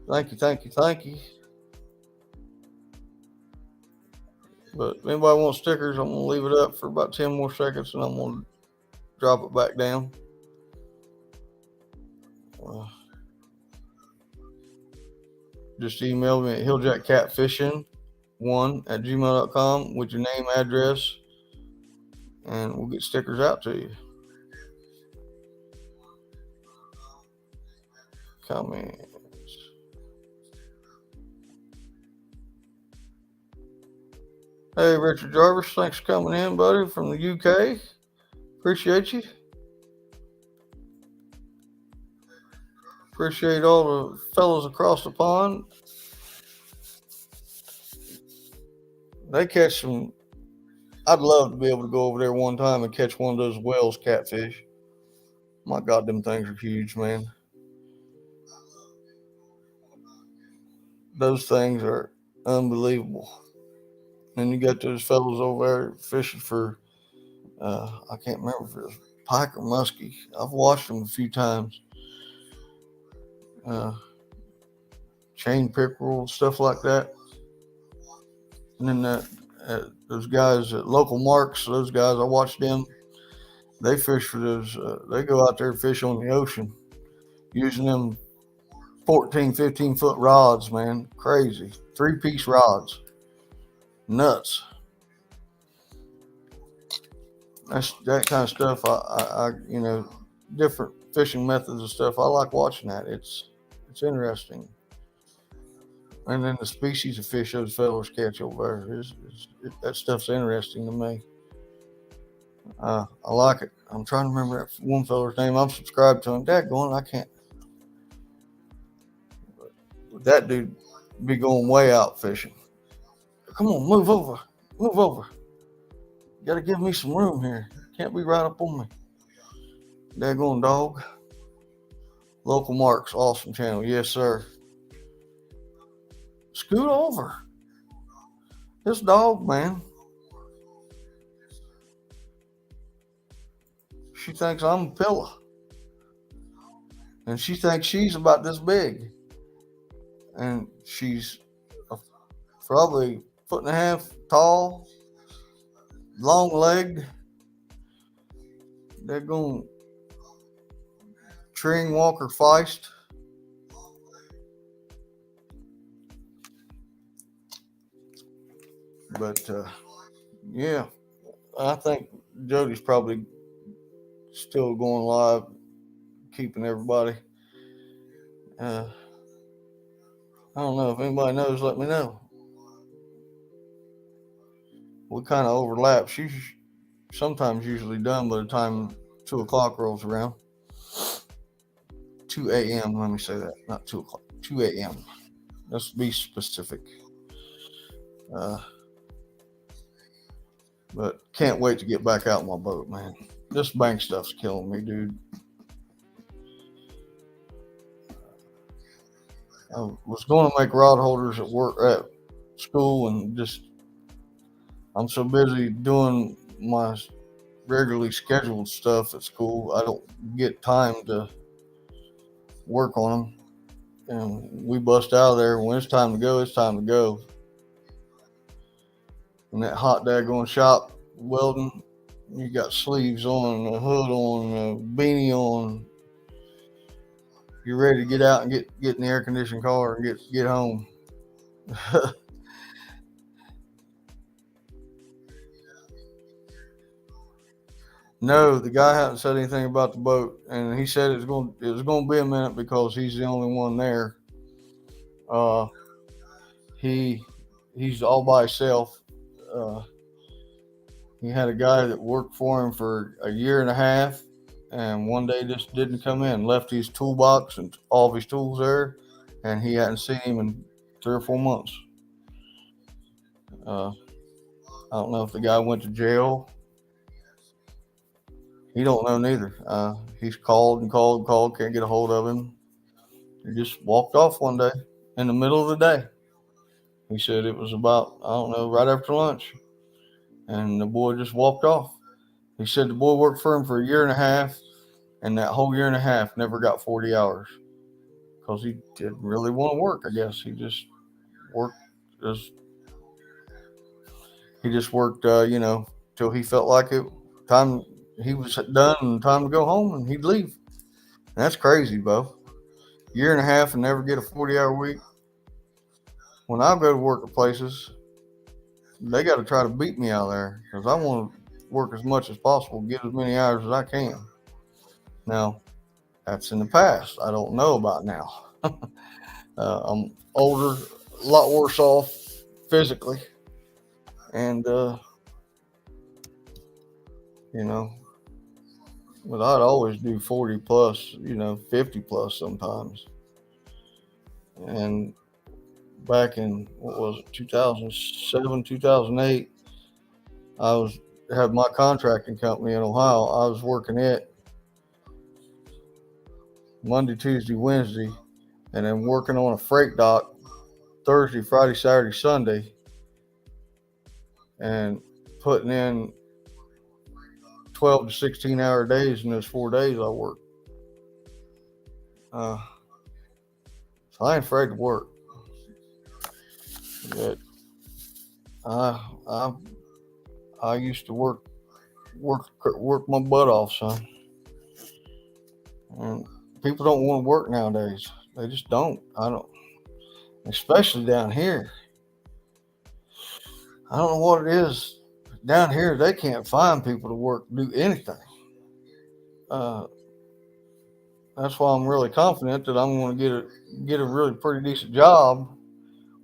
[SPEAKER 1] Thank you. But if anybody wants stickers, I'm going to leave it up for about 10 more seconds, and I'm going to drop it back down. Just email me at HillJack Catfishin 1@gmail.com with your name, address, and we'll get stickers out to you. Comments. Hey, Richard Jarvis, thanks for coming in, buddy, from the UK. Appreciate you. Appreciate all the fellows across the pond. They catch some I'd love to be able to go over there one time and catch one of those Wells catfish. My God, them things are huge, man. Those things are unbelievable. And you got those fellows over there fishing for, I can't remember if it was pike or muskie. I've watched them a few times. Chain pickerel, stuff like that. And then those guys at Local Marks, those guys, I watched them. They fish for those, they go out there and fish on the ocean using them 14, 15-foot rods, man. Crazy. 3-piece rods. Nuts. That's that kind of stuff. I different fishing methods and stuff. I like watching that. It's interesting. And then the species of fish those fellows catch over there, that stuff's interesting to me. I like it. I'm trying to remember that one feller's name. I'm subscribed to him. Dadgone, I can't. That dude be going way out fishing. Come on, move over. Move over. You gotta give me some room here. Can't be right up on me. Daggone dog. Local Marks, awesome channel. Yes, sir. Scoot over. This dog, man. She thinks I'm a pillow. And she thinks she's about this big. And she's probably 1.5 feet tall, long legged. They're going Tring Walker Feist. But yeah, I think Jody's probably still going live, keeping everybody. I don't know if anybody knows. Let me know. We kind of overlap. She's sometimes usually done by the time 2 o'clock rolls around. 2 a.m. Let me say that, not 2 o'clock. 2 a.m. Let's be specific. But can't wait to get back out in my boat, man. This bank stuff's killing me, dude. I was going to make rod holders at work, at school, and just I'm so busy doing my regularly scheduled stuff at school, I don't get time to work on them. And we bust out of there. When it's time to go, it's time to go. In that hot daggone shop welding, you got sleeves on, a hood on, a beanie on. You're ready to get out and get in the air conditioned car and get home. No, the guy hadn't said anything about the boat, and he said it was going to be a minute because he's the only one there. He's all by himself. He had a guy that worked for him for a year and a half, and one day just didn't come in, left his toolbox and all of his tools there, and he hadn't seen him in 3 or 4 months. I don't know if the guy went to jail. He don't know neither. He's called and called, can't get a hold of him. He just walked off one day in the middle of the day. He said it was about, I don't know, right after lunch. And the boy just walked off. He said the boy worked for him for a year and a half, and that whole year and a half never got 40 hours because he didn't really want to work, I guess. He just worked till he felt like it time he was done and time to go home, and he'd leave. And that's crazy, Bo. Year and a half and never get a 40-hour week. When I go to work at places, they got to try to beat me out there because I want to work as much as possible, get as many hours as I can. Now, that's in the past. I don't know about now. I'm older, a lot worse off physically, and but I'd always do 40 plus, 50 plus sometimes. And back in, 2007, 2008, had my contracting company in Ohio. I was working it Monday, Tuesday, Wednesday, and then working on a freight dock Thursday, Friday, Saturday, Sunday, and putting in 12 to 16-hour days in those 4 days I worked. So I ain't afraid to work. But I used to work my butt off, son. And people don't want to work nowadays. They just don't. I don't, especially down here. I don't know what it is. Down here, they can't find people to work, do anything. That's why I'm really confident that I'm going to get a really pretty decent job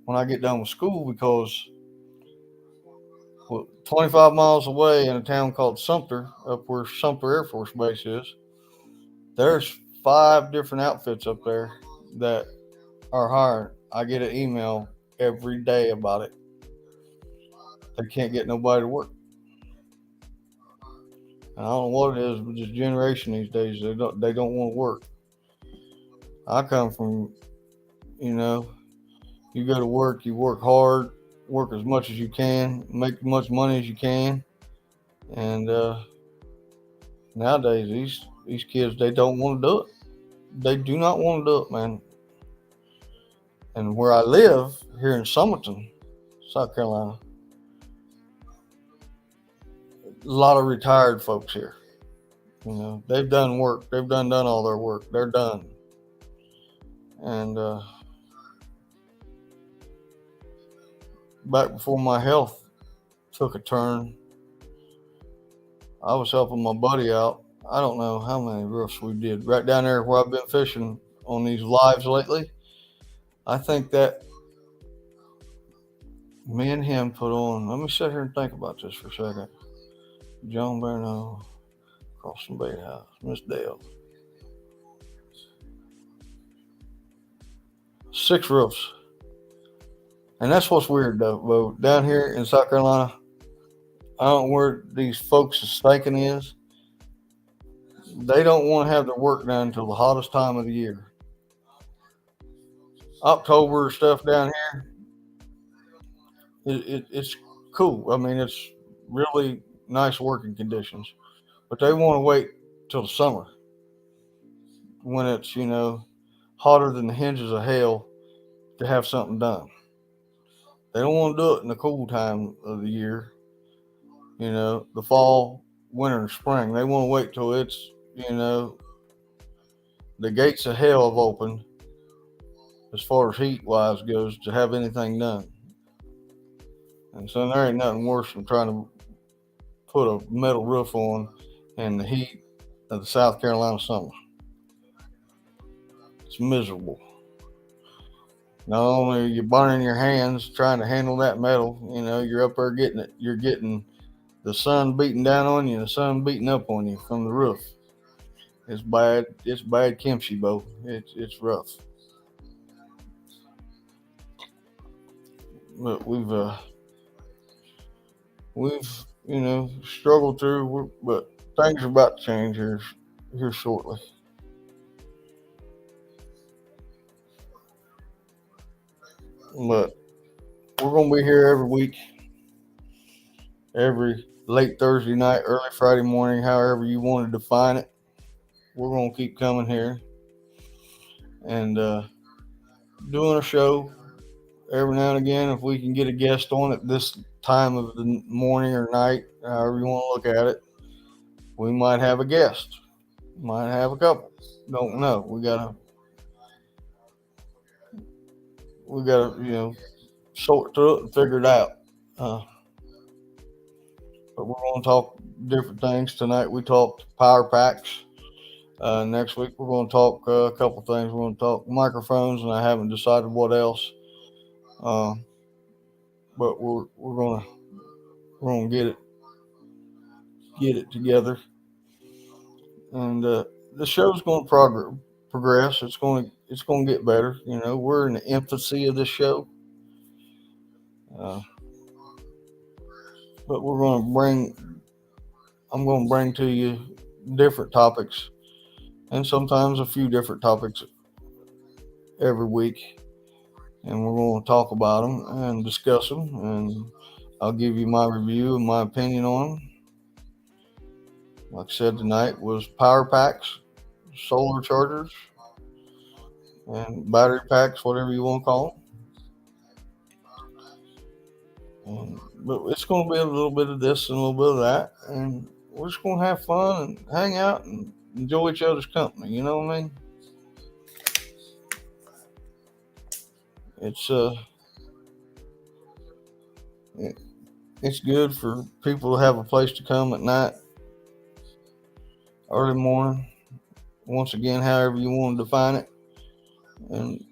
[SPEAKER 1] when I get done with school, because 25 miles away in a town called Sumter, up where Sumter Air Force Base is, there's 5 different outfits up there that are hiring. I get an email every day about it. They can't get nobody to work. And I don't know what it is with this generation these days. They don't want to work. I come from, you go to work, you work hard, work as much as you can, make as much money as you can. And nowadays, these kids, they don't want to do it. They do not want to do it, man. And where I live, here in Summerton, South Carolina, a lot of retired folks here. They've done work. They've done all their work. They're done. And back before my health took a turn, I was helping my buddy out. I don't know how many roofs we did right down there where I've been fishing on these lives lately. I think that me and him put on, let me sit here and think about this for a second. John Berno, Crossing Bay House, Miss Dale. 6 roofs. And that's what's weird though, Bo. Down here in South Carolina, I don't know where these folks' thinking is. They don't want to have their work done until the hottest time of the year. October stuff down here, it's cool. I mean, it's really nice working conditions. But they want to wait till the summer when it's, hotter than the hinges of hell to have something done. They don't want to do it in the cool time of the year, the fall, winter, and spring. They want to wait till it's, the gates of hell have opened as far as heat wise goes to have anything done. And so there ain't nothing worse than trying to put a metal roof on in the heat of the South Carolina summer. It's miserable. Not only are you burning your hands trying to handle that metal, you're up there getting it. You're getting the sun beating down on you and the sun beating up on you from the roof. It's bad. It's bad kimchi, Bo. It's rough. But we've struggled through, but things are about to change here shortly. But we're going to be here every week, every late Thursday night, early Friday morning, however you want to define it. We're going to keep coming here and doing a show every now and again. If we can get a guest on at this time of the morning or night, however you want to look at it, we might have a guest. Might have a couple. Don't know. We gotta sort through it and figure it out. But we're going to talk different things tonight. We talked power packs. Next week we're going to talk a couple things. We're going to talk microphones, and I haven't decided what else. But we're going to get it together, and the show's going to progress. It's going to get better. We're in the infancy of this show. but I'm going to bring to you different topics, and sometimes a few different topics every week, and we're going to talk about them and discuss them, and I'll give you my review and my opinion on them. Like I said, tonight was power packs, solar chargers, and battery packs, whatever you want to call them. But it's going to be a little bit of this and a little bit of that, and we're just going to have fun and hang out and enjoy each other's company. You know what I mean? It's good for people to have a place to come at night, early morning. Once again, however you want to define it, and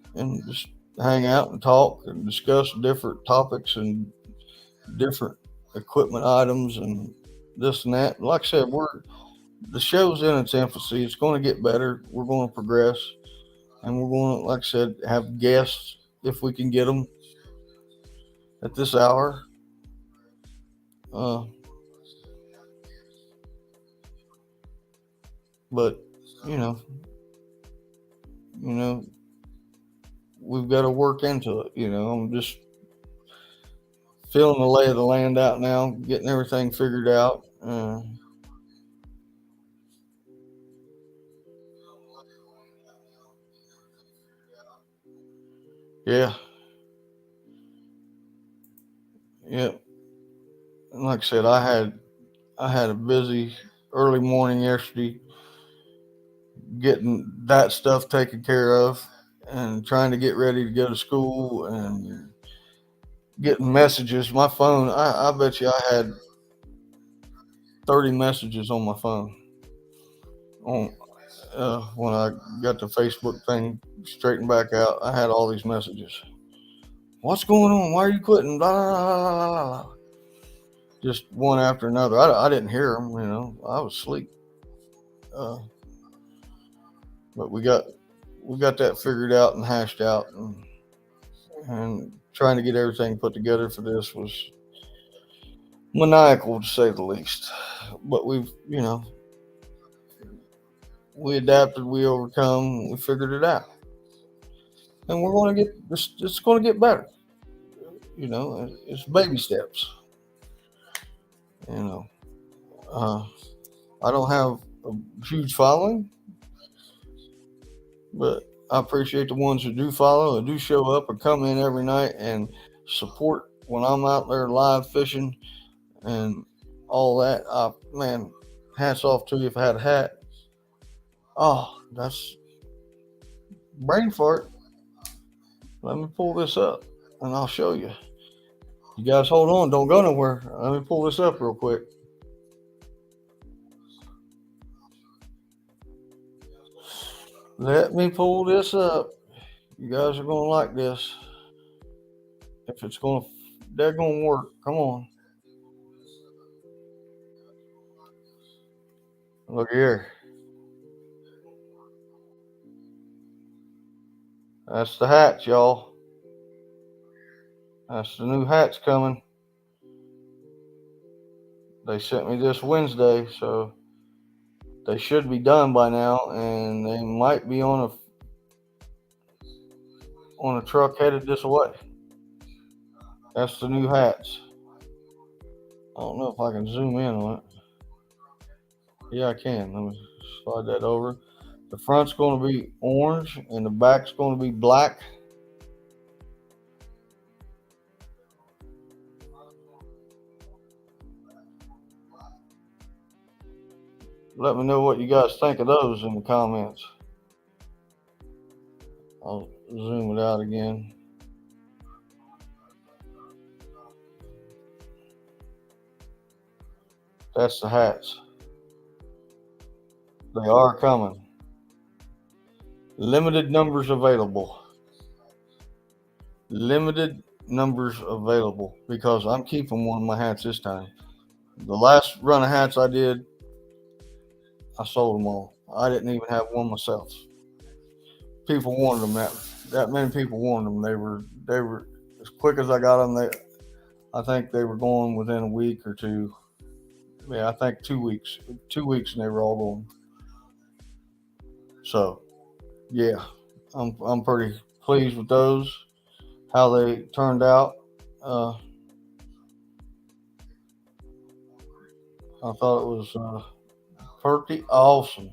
[SPEAKER 1] just hang out and talk and discuss different topics and different equipment items and this and that. Like I said, the show's in its infancy. It's going to get better. We're going to progress, and we're going to, like I said, have guests if we can get them at this hour. But you know, we've got to work into it. I'm just feeling the lay of the land out now, getting everything figured out. Yeah, yeah. And like I said, I had a busy early morning yesterday, getting that stuff taken care of, and trying to get ready to go to school and getting messages. My phone, I bet you I had 30 messages on my phone on when I got the Facebook thing straightened back out. I had all these messages. What's going on? Why are you quitting? Blah, blah, blah, blah, blah. Just one after another. I didn't hear them. I was asleep. But we got that figured out and hashed out, and trying to get everything put together for this was maniacal, to say the least. But we adapted, we overcome, we figured it out, and we're going to get this. It's going to get better. It's baby steps. I don't have a huge following, but I appreciate the ones who do follow and do show up and come in every night and support when I'm out there live fishing and all that. Man, hats off to you if I had a hat. Oh, that's brain fart. Let me pull this up and I'll show you. You guys hold on. Don't go nowhere. Let me pull this up real quick. Let me pull this up. You guys are going to like this. If it's going to, they're going to work. Come on. Look here. That's the hats, y'all. That's the new hats coming. They sent me this Wednesday, so they should be done by now, and they might be on a truck headed this way. That's the new hats. I don't know if I can zoom in on it. Yeah, I can. Let me slide that over. The front's going to be orange, and the back's going to be black. Let me know what you guys think of those in the comments. I'll zoom it out again. That's the hats. They are coming. Limited numbers available. Limited numbers available because I'm keeping one of my hats this time. The last run of hats I did, I sold them all. I didn't even have one myself. People wanted them. That many people wanted them. They were as quick as I got them. I think they were going within a week or two. Yeah, I think 2 weeks. 2 weeks, and they were all going. So yeah, I'm pretty pleased with those, how they turned out. Uh, I thought it was pretty awesome.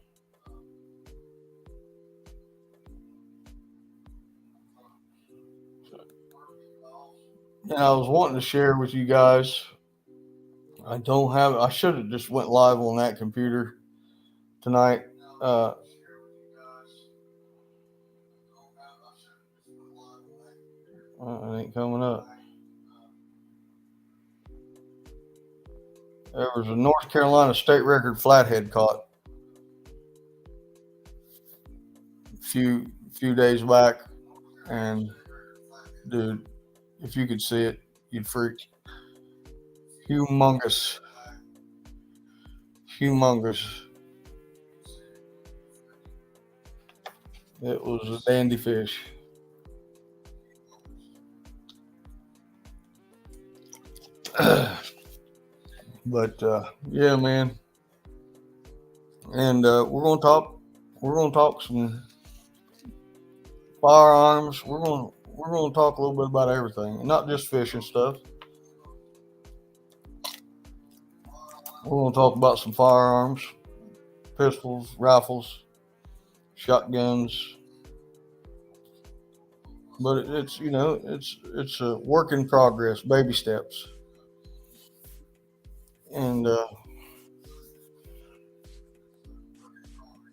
[SPEAKER 1] And I was wanting to share with you guys. I don't have. I should have just went live on that computer tonight. Uh, it ain't coming up. There was a North Carolina state record flathead caught a few days back, and dude, if you could see it, you'd freak. Humongous, humongous. It was a dandy fish. But yeah, man, and we're gonna talk some firearms. We're gonna talk a little bit about everything, not just fishing stuff. We're gonna talk about some firearms, pistols, rifles, shotguns. But it's it's a work in progress, baby steps, and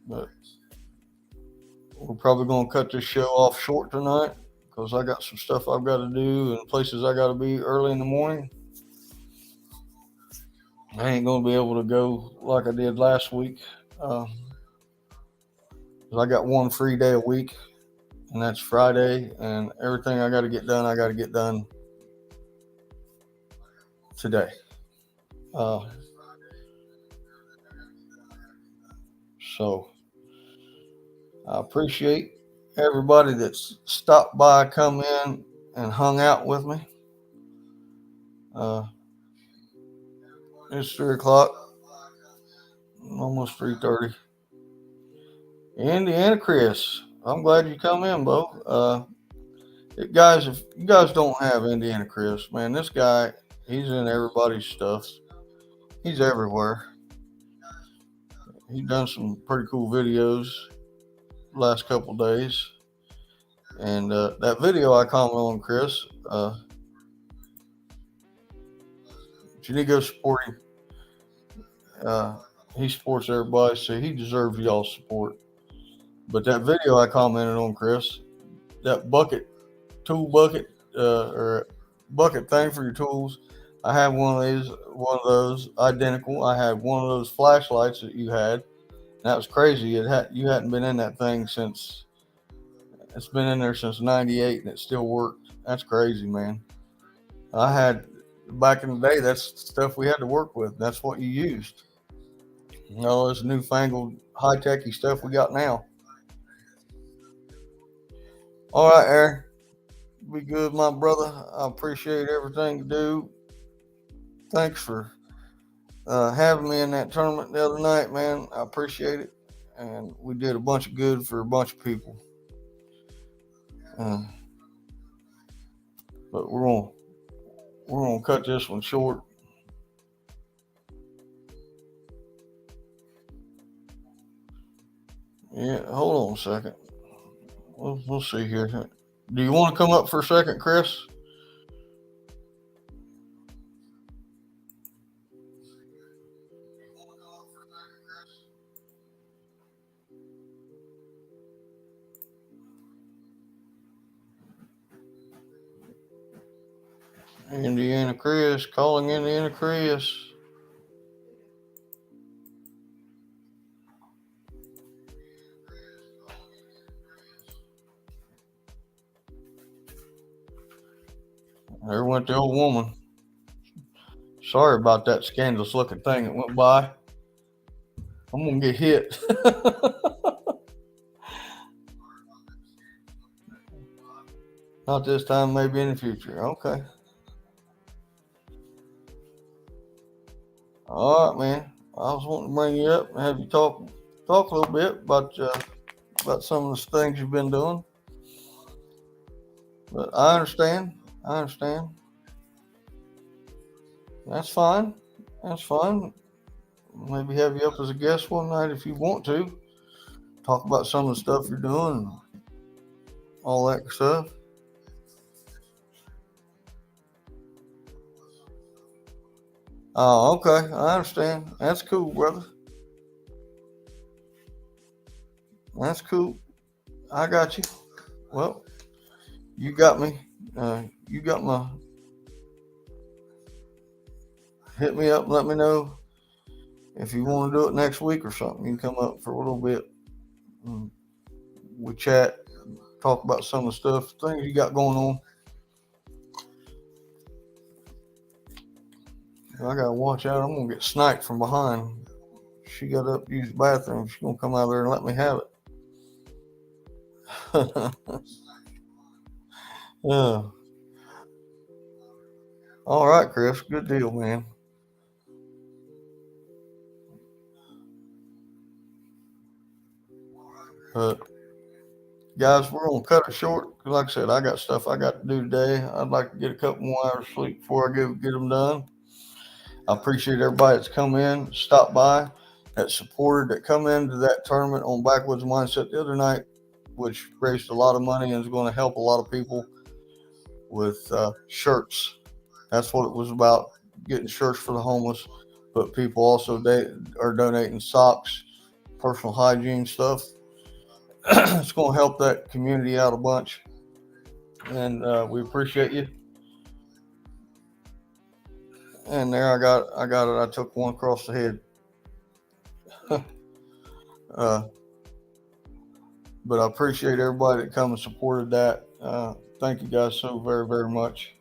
[SPEAKER 1] but we're probably gonna cut this show off short tonight because I got some stuff I've got to do and places I got to be early in the morning. I ain't gonna be able to go like I did last week. Uh, I got one free day a week, and that's Friday. And everything I got to get done, I got to get done today. So I appreciate everybody that's stopped by, come in, and hung out with me. It's 3 o'clock, almost 3:30. Indiana Chris, I'm glad you come in, Bo. Guys, if you guys don't have Indiana Chris, man, this guy, he's in everybody's stuff. He's everywhere. He's done some pretty cool videos last couple days. And that video I commented on, Chris, you need to go support him. He supports everybody, so he deserves y'all's support. But that video I commented on, Chris, that tool bucket, or bucket thing for your tools, I had one of those identical. I had one of those flashlights that you had. And that was crazy. You hadn't been in that thing since. It's been in there since '98, and it still worked. That's crazy, man. I had back in the day. That's stuff we had to work with. That's what you used. All this newfangled high-techy stuff we got now. All right, Aaron. Be good, my brother. I appreciate everything you do. Thanks for having me in that tournament the other night, man. I appreciate it. And we did a bunch of good for a bunch of people. But we're gonna cut this one short. Yeah, hold on a second. We'll see here. Do you want to come up for a second, Chris? Indiana Chris, calling Indiana Chris. There went the old woman. Sorry about that scandalous looking thing that went by. I'm gonna get hit. Not this time, maybe in the future. Okay. All right, man. I was wanting to bring you up and have you talk a little bit about some of the things you've been doing. But I understand. I understand. That's fine. That's fine. Maybe have you up as a guest one night if you want to. Talk about some of the stuff you're doing and all that stuff. Oh, okay. I understand. That's cool, brother. That's cool. I got you. Well, you got me. You got my. Hit me up and let me know if you want to do it next week or something. You can come up for a little bit. And we chat, talk about some of the stuff, things you got going on. I gotta watch out. I'm gonna get sniped from behind. She got up to use the bathroom. She's gonna come out there and let me have it. Yeah. All right, Chris. Good deal, man. But guys, we're gonna cut it short. Like I said, I got stuff I got to do today. I'd like to get a couple more hours of sleep before I get them done. I appreciate everybody that's come in, stopped by, that supported, that come into that tournament on Backwoods Mindset the other night, which raised a lot of money and is going to help a lot of people with shirts. That's what it was about, getting shirts for the homeless. But people also are donating socks, personal hygiene stuff. It's going to help that community out a bunch. And we appreciate you. And there I got it. I took one across the head. But I appreciate everybody that come and supported that. Thank you guys so very, very much.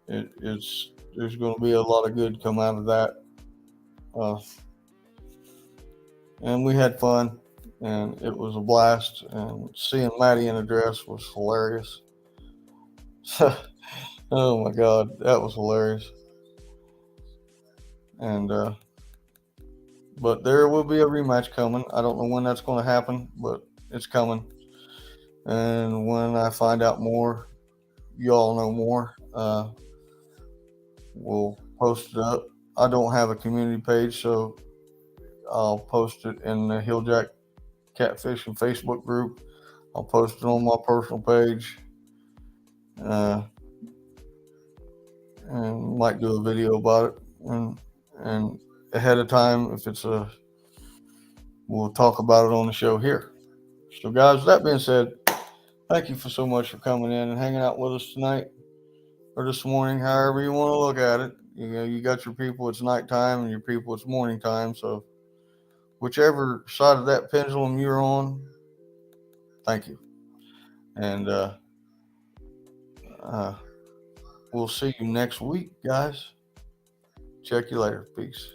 [SPEAKER 1] There's going to be a lot of good come out of that. And we had fun, and it was a blast. And seeing Maddie in a dress was hilarious. Oh my God, that was hilarious. And but there will be a rematch coming. I don't know when that's going to happen, but it's coming. And when I find out more, you all know more. We'll post it up. I don't have a community page, so I'll post it in the HillJack Catfishin Facebook group. I'll post it on my personal page. And might do a video about it. And ahead of time, if it's we'll talk about it on the show here. So, guys, that being said, thank you for so much for coming in and hanging out with us tonight or this morning, however you want to look at it. You got your people, it's nighttime, and your people, it's morning time. So, whichever side of that pendulum you're on, thank you. And we'll see you next week, guys. Check you later. Peace.